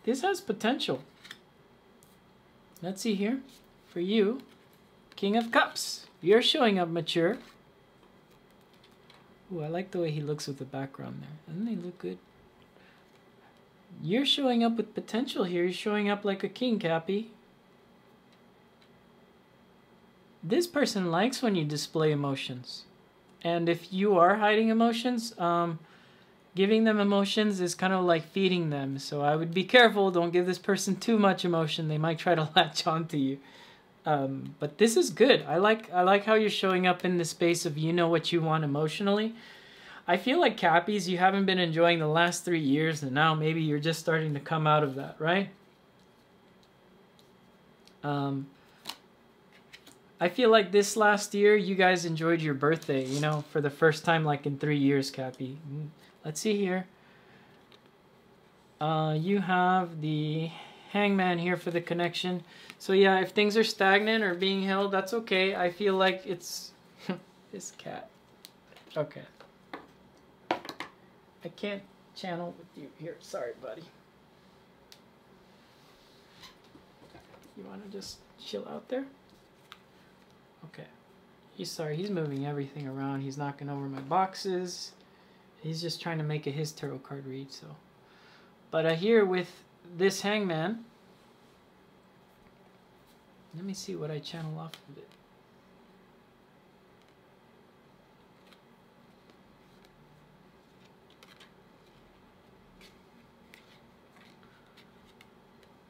This has potential. Let's see here. For you, King of Cups. You're showing up mature. Ooh, I like the way he looks with the background there. Doesn't he look good? You're showing up with potential here. You're showing up like a king, Cappy. This person likes when you display emotions. And if you are hiding emotions, giving them emotions is kind of like feeding them. So I would be careful. Don't give this person too much emotion. They might try to latch onto you. But this is good. I like how you're showing up in the space of you know what you want emotionally. I feel like Cappies, you haven't been enjoying the last 3 years, and now maybe you're just starting to come out of that, right? I feel like this last year, you guys enjoyed your birthday, you know, for the first time like in 3 years, Cappy. Let's see here. You have the Hangman here for the connection. So yeah, if things are stagnant or being held, that's okay. I feel like it's... this cat. Okay. I can't channel with you here. Sorry, buddy. You want to just chill out there? Okay. He's sorry. He's moving everything around. He's knocking over my boxes. He's just trying to make his tarot card read. So, but here with this Hangman, let me see what I channel off of it.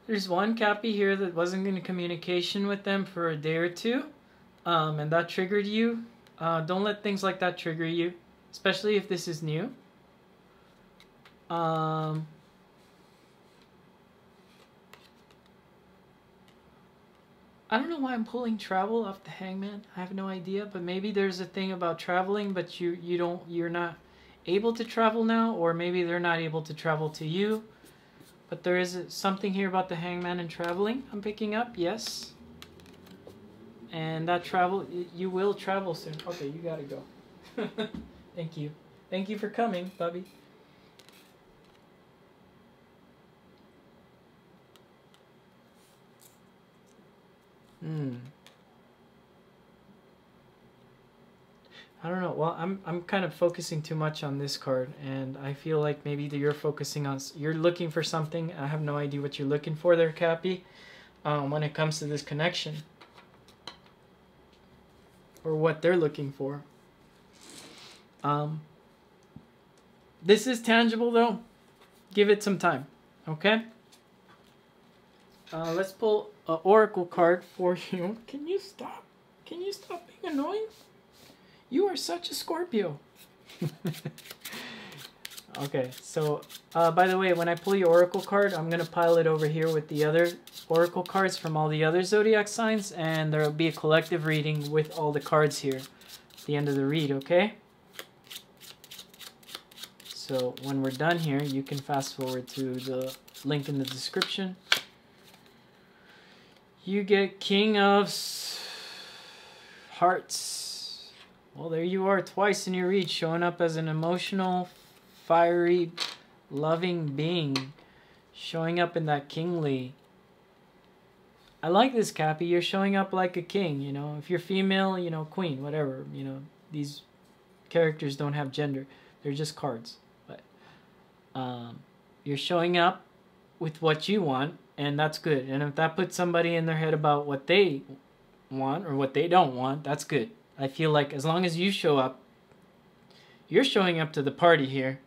There's one Cappy here that wasn't in communication with them for a day or two. and that triggered you, don't let things like that trigger you, especially if this is new. I don't know why I'm pulling travel off the Hangman. I have no idea, but maybe there's a thing about traveling, but you're not able to travel now, or maybe they're not able to travel to you. But there is something here about the Hangman and traveling I'm picking up, yes. And that travel, you will travel soon. Okay, you gotta go. Thank you. Thank you for coming, Bubby. I don't know. Well, I'm kind of focusing too much on this card, and I feel like maybe you're focusing on, you're looking for something. I have no idea what you're looking for there, Cappy, when it comes to this connection, or what they're looking for. This is tangible though. Give it some time, okay? Let's pull an oracle card for you. Can you stop? Can you stop being annoying? You are such a Scorpio. Okay, so by the way, when I pull your oracle card, I'm going to pile it over here with the other oracle cards from all the other zodiac signs, and there will be a collective reading with all the cards here at the end of the read, okay? So when we're done here, you can fast forward to the link in the description. You get King of Hearts. Well, there you are twice in your read, showing up as an emotional, fiery, loving being. Showing up in that kingly. I like this, Cappy. You're showing up like a king, you know. If you're female, you know, queen, whatever. You know, these characters don't have gender. They're just cards. But you're showing up with what you want, and that's good. And if that puts somebody in their head about what they want or what they don't want, that's good. I feel like as long as you show up, you're showing up to the party here.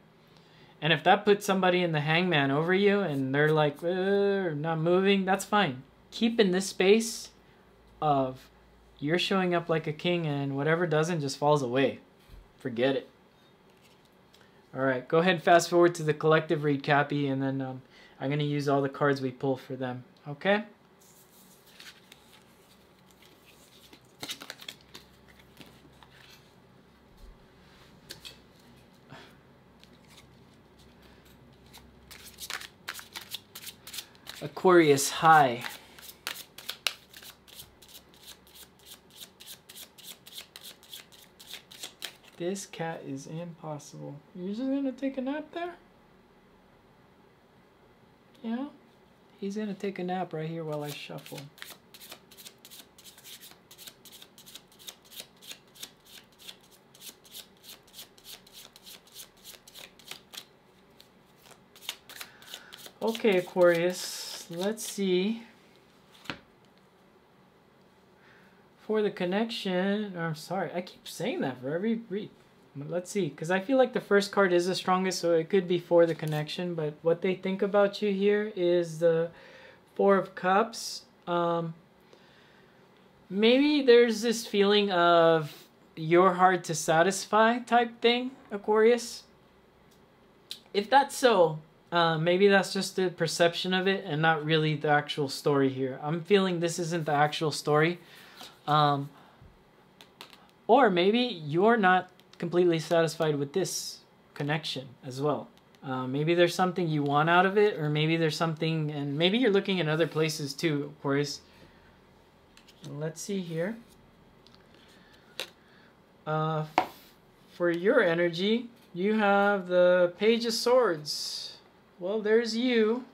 And if that puts somebody in the Hangman over you and they're like, not moving, that's fine. Keep in this space of you're showing up like a king, and whatever doesn't just falls away. Forget it. All right, go ahead and fast forward to the collective read, Cappy, and then I'm going to use all the cards we pull for them. Okay? Aquarius, hi. This cat is impossible. You're just gonna take a nap there? Yeah? He's gonna take a nap right here while I shuffle. Okay, Aquarius, let's see. For the connection, or I'm sorry, I keep saying that for every read. Let's see, because I feel like the first card is the strongest, so it could be for the connection, but what they think about you here is the Four of Cups. Maybe there's this feeling of you're hard to satisfy type thing, Aquarius. If that's so, maybe that's just the perception of it and not really the actual story here. I'm feeling this isn't the actual story. Or maybe you're not completely satisfied with this connection as well. Maybe there's something you want out of it, or maybe there's something, and maybe you're looking in other places too, Aquarius. Let's see here. For your energy, you have the Page of Swords. Well, there's you.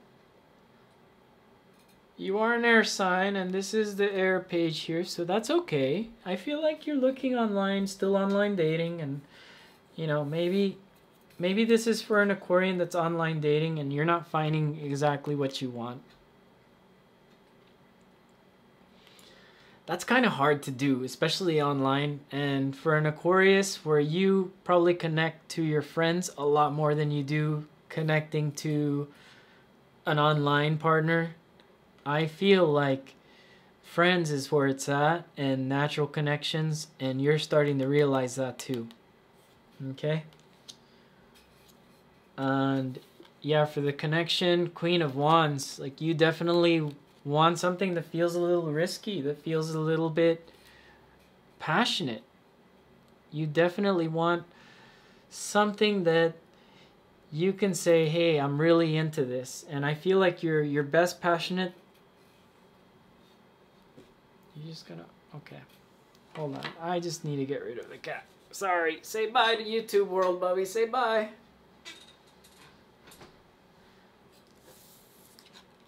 You are an air sign, and this is the air page here, so that's okay. I feel like you're looking online, still online dating, and, you know, maybe this is for an Aquarian that's online dating, and you're not finding exactly what you want. That's kind of hard to do, especially online, and for an Aquarius, where you probably connect to your friends a lot more than you do connecting to an online partner, I feel like friends is where it's at, and natural connections, and you're starting to realize that too. Okay? And yeah, for the connection, Queen of Wands, like you definitely want something that feels a little risky, that feels a little bit passionate. You definitely want something that you can say, hey, I'm really into this. And I feel like your best passionate. You're just gonna, okay. Hold on. I just need to get rid of the cat. Sorry. Say bye to YouTube world, Bubby. Say bye.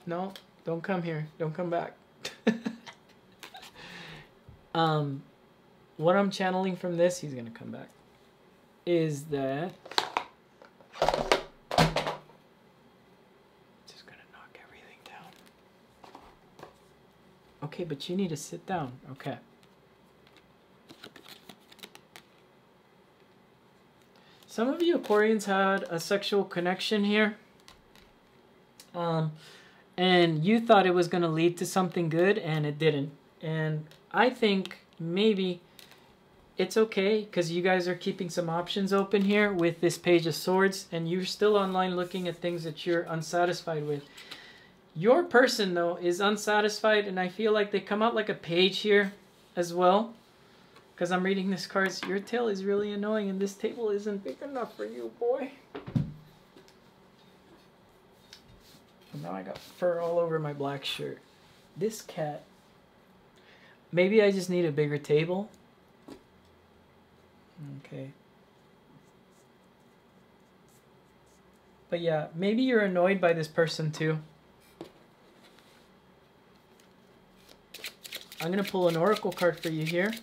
No, don't come here. Don't come back. What I'm channeling from this, he's gonna come back, is that just gonna knock everything down. Okay, but you need to sit down. Okay. Some of you Aquarians had a sexual connection here. And you thought it was going to lead to something good, and it didn't. And I think maybe it's okay, because you guys are keeping some options open here with this Page of Swords, and you're still online looking at things that you're unsatisfied with. Your person, though, is unsatisfied, and I feel like they come out like a page here as well. Because I'm reading this cards. Your tail is really annoying, and this table isn't big enough for you, boy. Now I got fur all over my black shirt. This cat. Maybe I just need a bigger table. Okay. But yeah, maybe you're annoyed by this person too. I'm going to pull an oracle card for you here.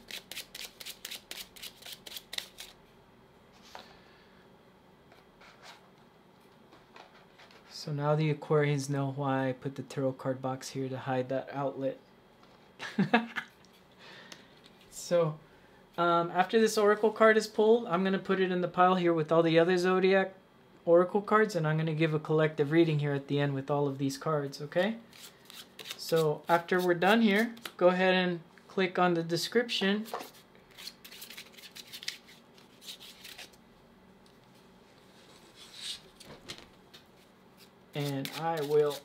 So now the Aquarians know why I put the tarot card box here to hide that outlet. So after this oracle card is pulled, I'm going to put it in the pile here with all the other zodiac oracle cards, and I'm going to give a collective reading here at the end with all of these cards, okay? So after we're done here, go ahead and click on the description. And I will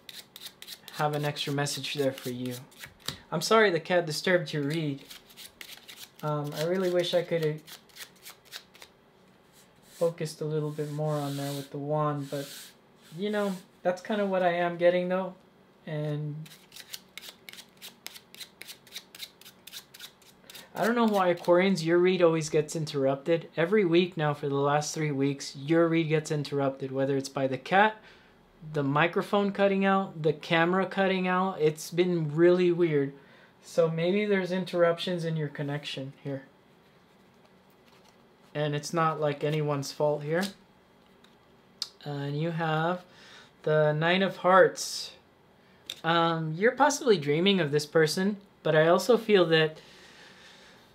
have an extra message there for you. I'm sorry the cat disturbed your read. I really wish I could have focused a little bit more on there with the wand, but you know, that's kind of what I am getting though. And I don't know why Aquarians, your read always gets interrupted. Every week now for the last 3 weeks, your read gets interrupted, whether it's by the cat, the microphone cutting out, the camera cutting out. It's been really weird. So maybe there's interruptions in your connection here. And it's not like anyone's fault here. And you have the Nine of Hearts. You're possibly dreaming of this person, but I also feel that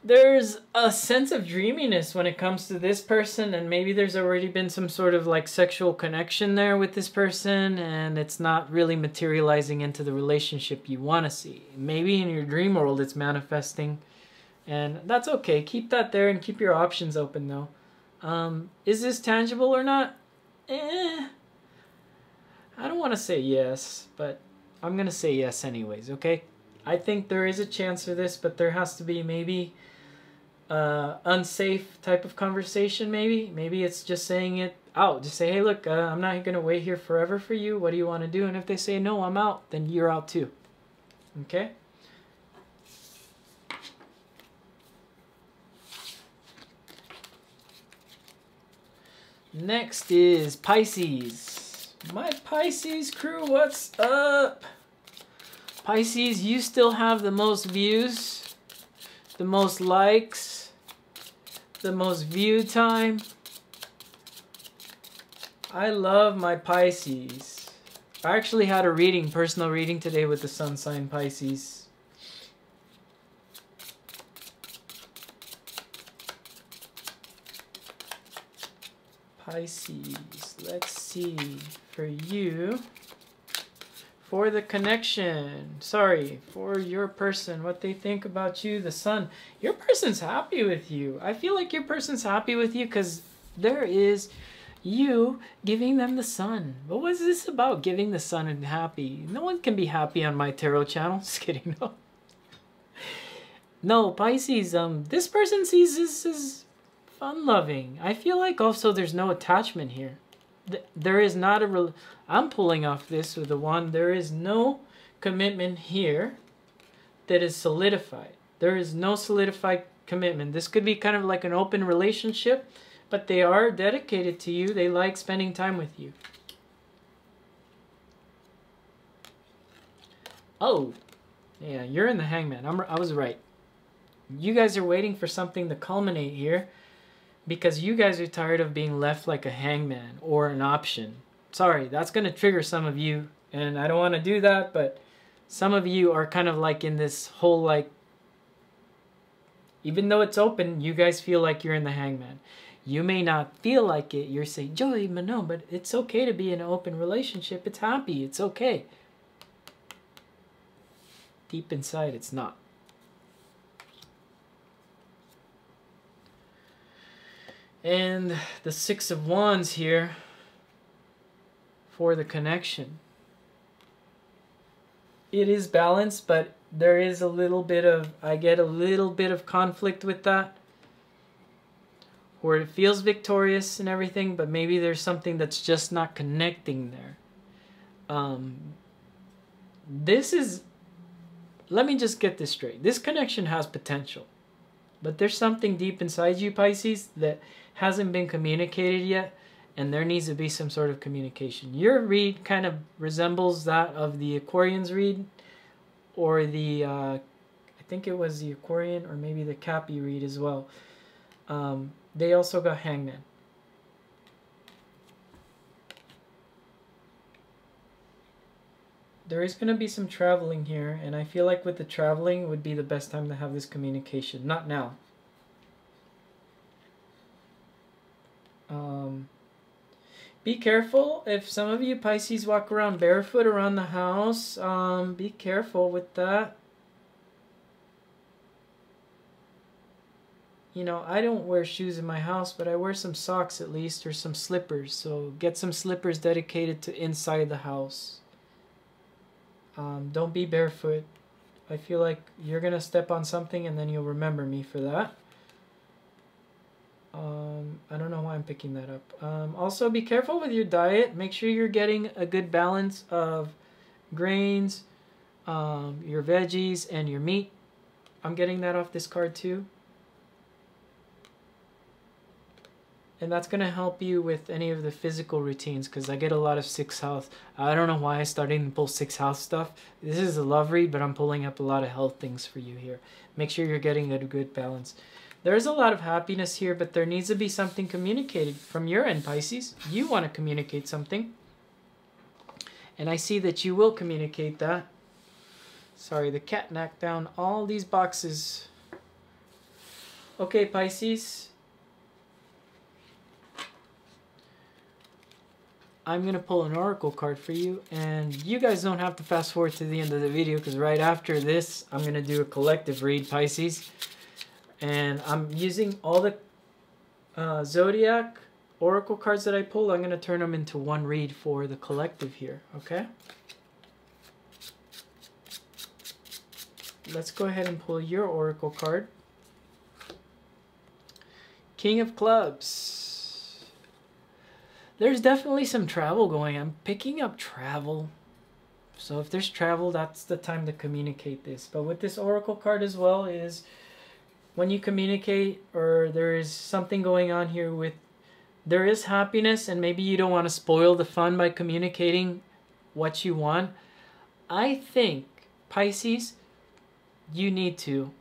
there's a sense of dreaminess when it comes to this person, and maybe there's already been some sort of like sexual connection there with this person, and it's not really materializing into the relationship you want to see. Maybe in your dream world it's manifesting, and that's okay. Keep that there and keep your options open though. Is this tangible or not? I don't want to say yes, but I'm going to say yes anyways, okay? I think there is a chance for this, but there has to be maybe unsafe type of conversation. Maybe it's just saying it out. Just say, hey, look, I'm not gonna wait here forever for you. What do you want to do? And if they say no, I'm out, then you're out too. Okay. Next is Pisces. My Pisces crew, what's up? Pisces, you still have the most views, the most likes, the most view time. I love my Pisces. I actually had a reading, personal reading today with the sun sign Pisces. Pisces, let's see, for you, For the connection, sorry, for your person, what they think about you, the sun. Your person's happy with you. I feel like your person's happy with you because there is you giving them the sun. What was this about, giving the sun and happy? No one can be happy on my tarot channel. Just kidding, no. No, Pisces, this person sees this as fun-loving. I feel like also there's no attachment here. There is not a I'm pulling off this with the wand. There is no commitment here that is solidified. There is no solidified commitment. This could be kind of like an open relationship, but they are dedicated to you. They like spending time with you. Oh, yeah, you're in the Hangman. I was right. You guys are waiting for something to culminate here, because you guys are tired of being left like a hangman or an option. Sorry, that's going to trigger some of you, and I don't want to do that, but some of you are kind of like in this whole, like, even though it's open, you guys feel like you're in the hangman. You may not feel like it. You're saying, Joey, but no, but it's okay to be in an open relationship. It's happy. It's okay. Deep inside, it's not. And the Six of Wands here for the connection. It is balanced, but there is a little bit of, I get a little bit of conflict with that. Where it feels victorious and everything, but maybe there's something that's just not connecting there. This is, let me just get this straight. This connection has potential. But there's something deep inside you, Pisces, that hasn't been communicated yet, and there needs to be some sort of communication. Your read kind of resembles that of the Aquarian's read, or the, I think it was the Aquarian, or maybe the Cappy read as well. They also got Hangman. There is going to be some traveling here, and I feel like with the traveling would be the best time to have this communication. Not now. Be careful if some of you Pisces walk around barefoot around the house. Be careful with that. You know, I don't wear shoes in my house, but I wear some socks at least, or some slippers. So get some slippers dedicated to inside the house. Don't be barefoot. I feel like you're going to step on something and then you'll remember me for that. I don't know why I'm picking that up. Also, be careful with your diet. Make sure you're getting a good balance of grains, your veggies, and your meat. I'm getting that off this card too. And that's going to help you with any of the physical routines, because I get a lot of 6th house. I don't know why I started to pull 6th house stuff. This is a love read, but I'm pulling up a lot of health things for you here. Make sure you're getting a good balance. There's a lot of happiness here, but there needs to be something communicated from your end, Pisces. You want to communicate something. And I see that you will communicate that. Sorry, the cat knocked down all these boxes. Okay, Pisces. I'm going to pull an oracle card for you, and you guys don't have to fast forward to the end of the video, because right after this I'm going to do a collective read, Pisces, and I'm using all the zodiac oracle cards that I pulled. I'm going to turn them into one read for the collective here, okay? Let's go ahead and pull your oracle card. King of Clubs. There's definitely some travel going on. I'm picking up travel. So if there's travel, that's the time to communicate this. But with this oracle card as well is when you communicate, or there is something going on here with, there is happiness, and maybe you don't want to spoil the fun by communicating what you want. I think, Pisces, you need to.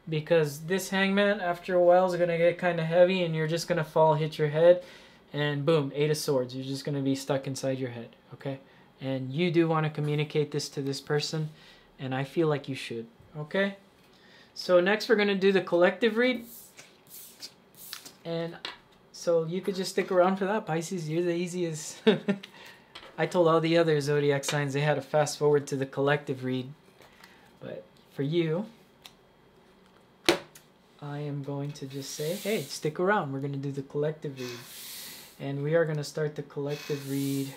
Because this hangman, after a while, is going to get kind of heavy, and you're just going to fall, hit your head. And boom, 8 of Swords. You're just going to be stuck inside your head, okay? And you do want to communicate this to this person, and I feel like you should, okay? So next we're going to do the collective read. And so you could just stick around for that, Pisces. You're the easiest. I told all the other zodiac signs they had to fast forward to the collective read. But for you, I am going to just say, hey, stick around. We're going to do the collective read. And we are going to start the collective read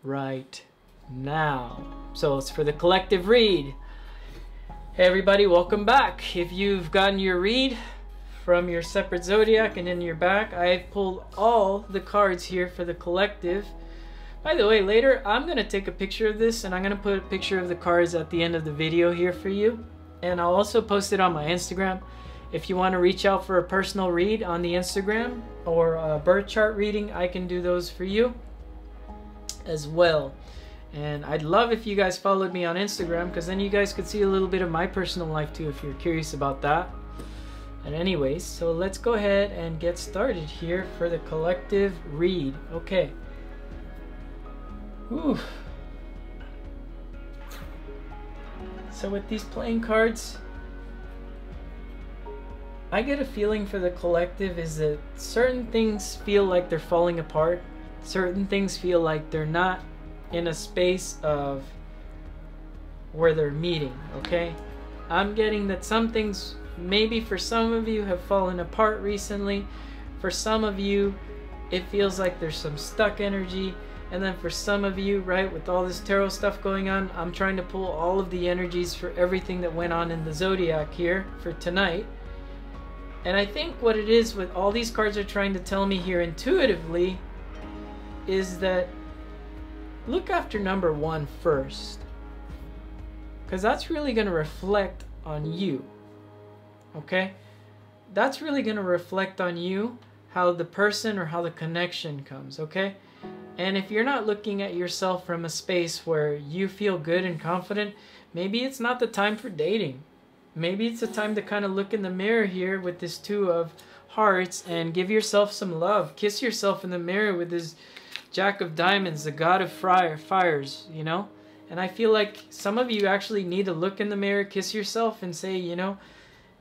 right now. So it's for the collective read. Hey everybody, welcome back. If you've gotten your read from your separate zodiac and in your back, I've pulled all the cards here for the collective. By the way, later I'm going to take a picture of this and I'm going to put a picture of the cards at the end of the video here for you. And I'll also post it on my Instagram. If you want to reach out for a personal read on the Instagram or a birth chart reading, I can do those for you as well. And I'd love if you guys followed me on Instagram, because then you guys could see a little bit of my personal life too if you're curious about that. And anyways, so let's go ahead and get started here for the collective read. Okay. Whew. So with these playing cards, I get a feeling for the collective is that certain things feel like they're falling apart. Certain things feel like they're not in a space of where they're meeting, okay? I'm getting that some things, maybe for some of you, have fallen apart recently. For some of you, it feels like there's some stuck energy. And then for some of you, right, with all this tarot stuff going on, I'm trying to pull all of the energies for everything that went on in the zodiac here for tonight. And I think what it is, what all these cards are trying to tell me here intuitively, is that look after number one first, because that's really going to reflect on you. Okay, that's really going to reflect on you, how the person or how the connection comes. Okay, and if you're not looking at yourself from a space where you feel good and confident, maybe it's not the time for dating. Maybe it's a time to kind of look in the mirror here with this Two of Hearts and give yourself some love. Kiss yourself in the mirror with this Jack of Diamonds, the God of fires, you know? And I feel like some of you actually need to look in the mirror, kiss yourself and say, you know,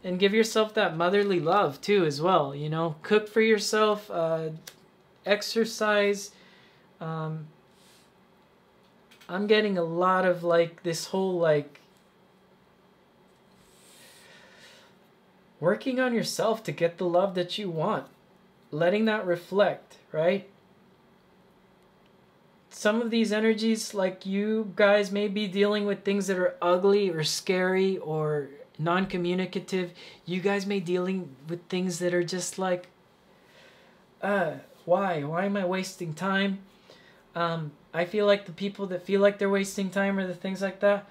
and give yourself that motherly love too as well, you know? Cook for yourself, exercise. I'm getting a lot of like this whole like working on yourself to get the love that you want. Letting that reflect, right? Some of these energies, like you guys may be dealing with things that are ugly or scary or non-communicative. You guys may be dealing with things that are just like, why am I wasting time? I feel like the people that feel like they're wasting time or the things like that,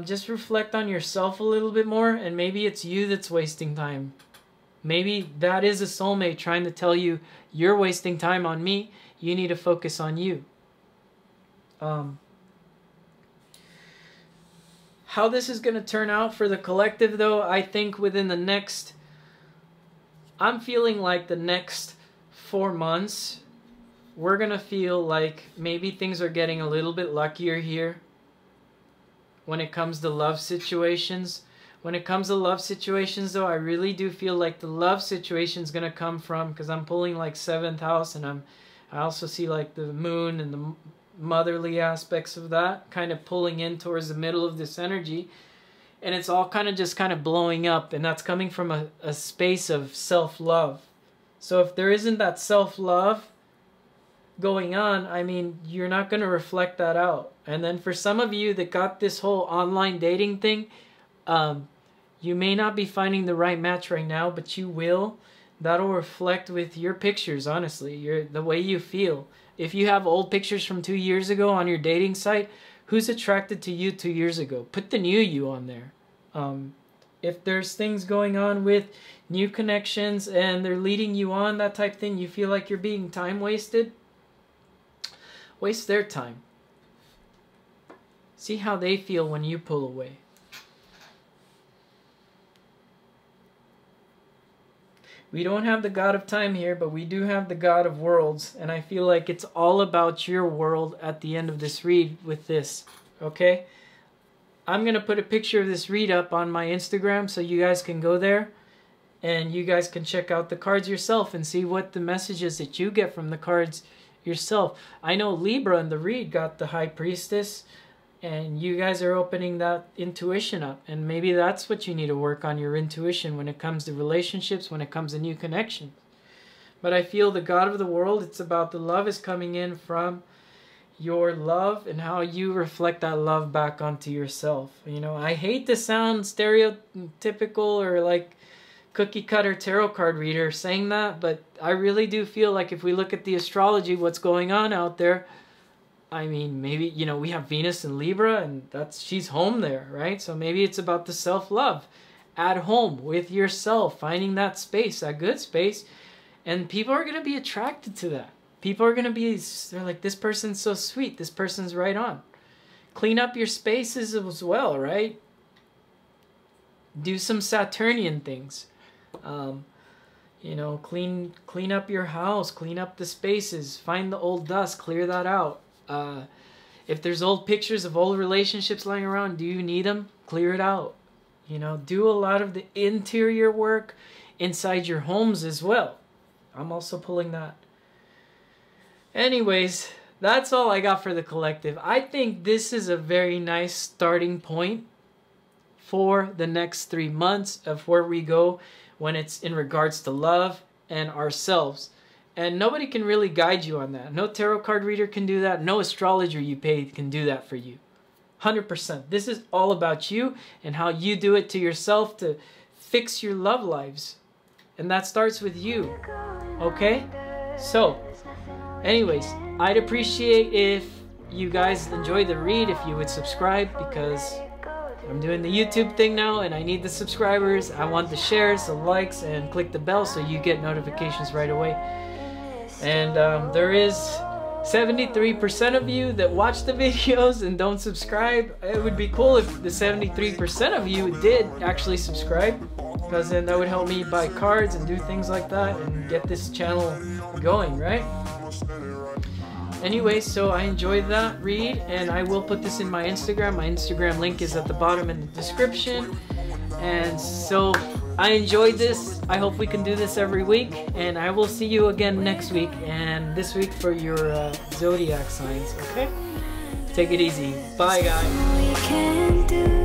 just reflect on yourself a little bit more, and maybe it's you that's wasting time. Maybe that is a soulmate trying to tell you, you're wasting time on me, you need to focus on you. How this is going to turn out for the collective though, I think within the next, I'm feeling like the next 4 months, we're going to feel like maybe things are getting a little bit luckier here when it comes to love situations. When it comes to love situations though, I really do feel like the love situation is going to come from, because I'm pulling like 7th house, and I also see like the moon and the motherly aspects of that kind of pulling in towards the middle of this energy, and it's all kind of just kind of blowing up, and that's coming from a space of self-love. So if there isn't that self-love going on, I mean, you're not going to reflect that out. And then for some of you that got this whole online dating thing, you may not be finding the right match right now, but you will. That'll reflect with your pictures, honestly, the way you feel. If you have old pictures from 2 years ago on your dating site, who's attracted to you 2 years ago? Put the new you on there. If there's things going on with new connections and they're leading you on, that type thing, you feel like you're being time wasted, waste their time. See how they feel when you pull away. We don't have the God of time here, but we do have the God of worlds. And I feel like it's all about your world at the end of this read with this. Okay? I'm going to put a picture of this read up on my Instagram so you guys can go there. And you guys can check out the cards yourself and see what the messages that you get from the cards yourself. I know Libra in the read got the High Priestess, and you guys are opening that intuition up. And maybe that's what you need to work on, your intuition when it comes to relationships, when it comes to new connections. But I feel the God of the world, it's about the love is coming in from your love and how you reflect that love back onto yourself. You know, I hate to sound stereotypical or like cookie cutter tarot card reader saying that, but I really do feel like if we look at the astrology, what's going on out there, I mean, maybe, you know, we have Venus in Libra, and she's home there, right? So maybe it's about the self-love at home with yourself, finding that space, that good space, and people are going to be attracted to that. People are going to be, they're like, this person's so sweet, this person's right on. Clean up your spaces as well, right? Do some Saturnian things. You know, clean up your house, clean up the spaces, find the old dust, clear that out. If there's old pictures of old relationships lying around, do you need them? Clear it out. You know, do a lot of the interior work inside your homes as well. I'm also pulling that. Anyways, that's all I got for the collective. I think this is a very nice starting point for the next 3 months of where we go when it's in regards to love and ourselves. And nobody can really guide you on that. No tarot card reader can do that. No astrologer you pay can do that for you. 100%. This is all about you and how you do it to yourself to fix your love lives. And that starts with you. Okay? So, anyways, I'd appreciate if you guys enjoy the read, if you would subscribe, because I'm doing the YouTube thing now and I need the subscribers. I want the shares, the likes, and click the bell so you get notifications right away. And there is 73% of you that watch the videos and don't subscribe. It would be cool if the 73% of you did actually subscribe, because then that would help me buy cards and do things like that and get this channel going, right? Anyway, so I enjoyed that read, and I will put this in my Instagram. My Instagram link is at the bottom in the description. And so I enjoyed this. I hope we can do this every week, and I will see you again next week and this week for your zodiac signs. Okay? Take it easy. Bye, guys.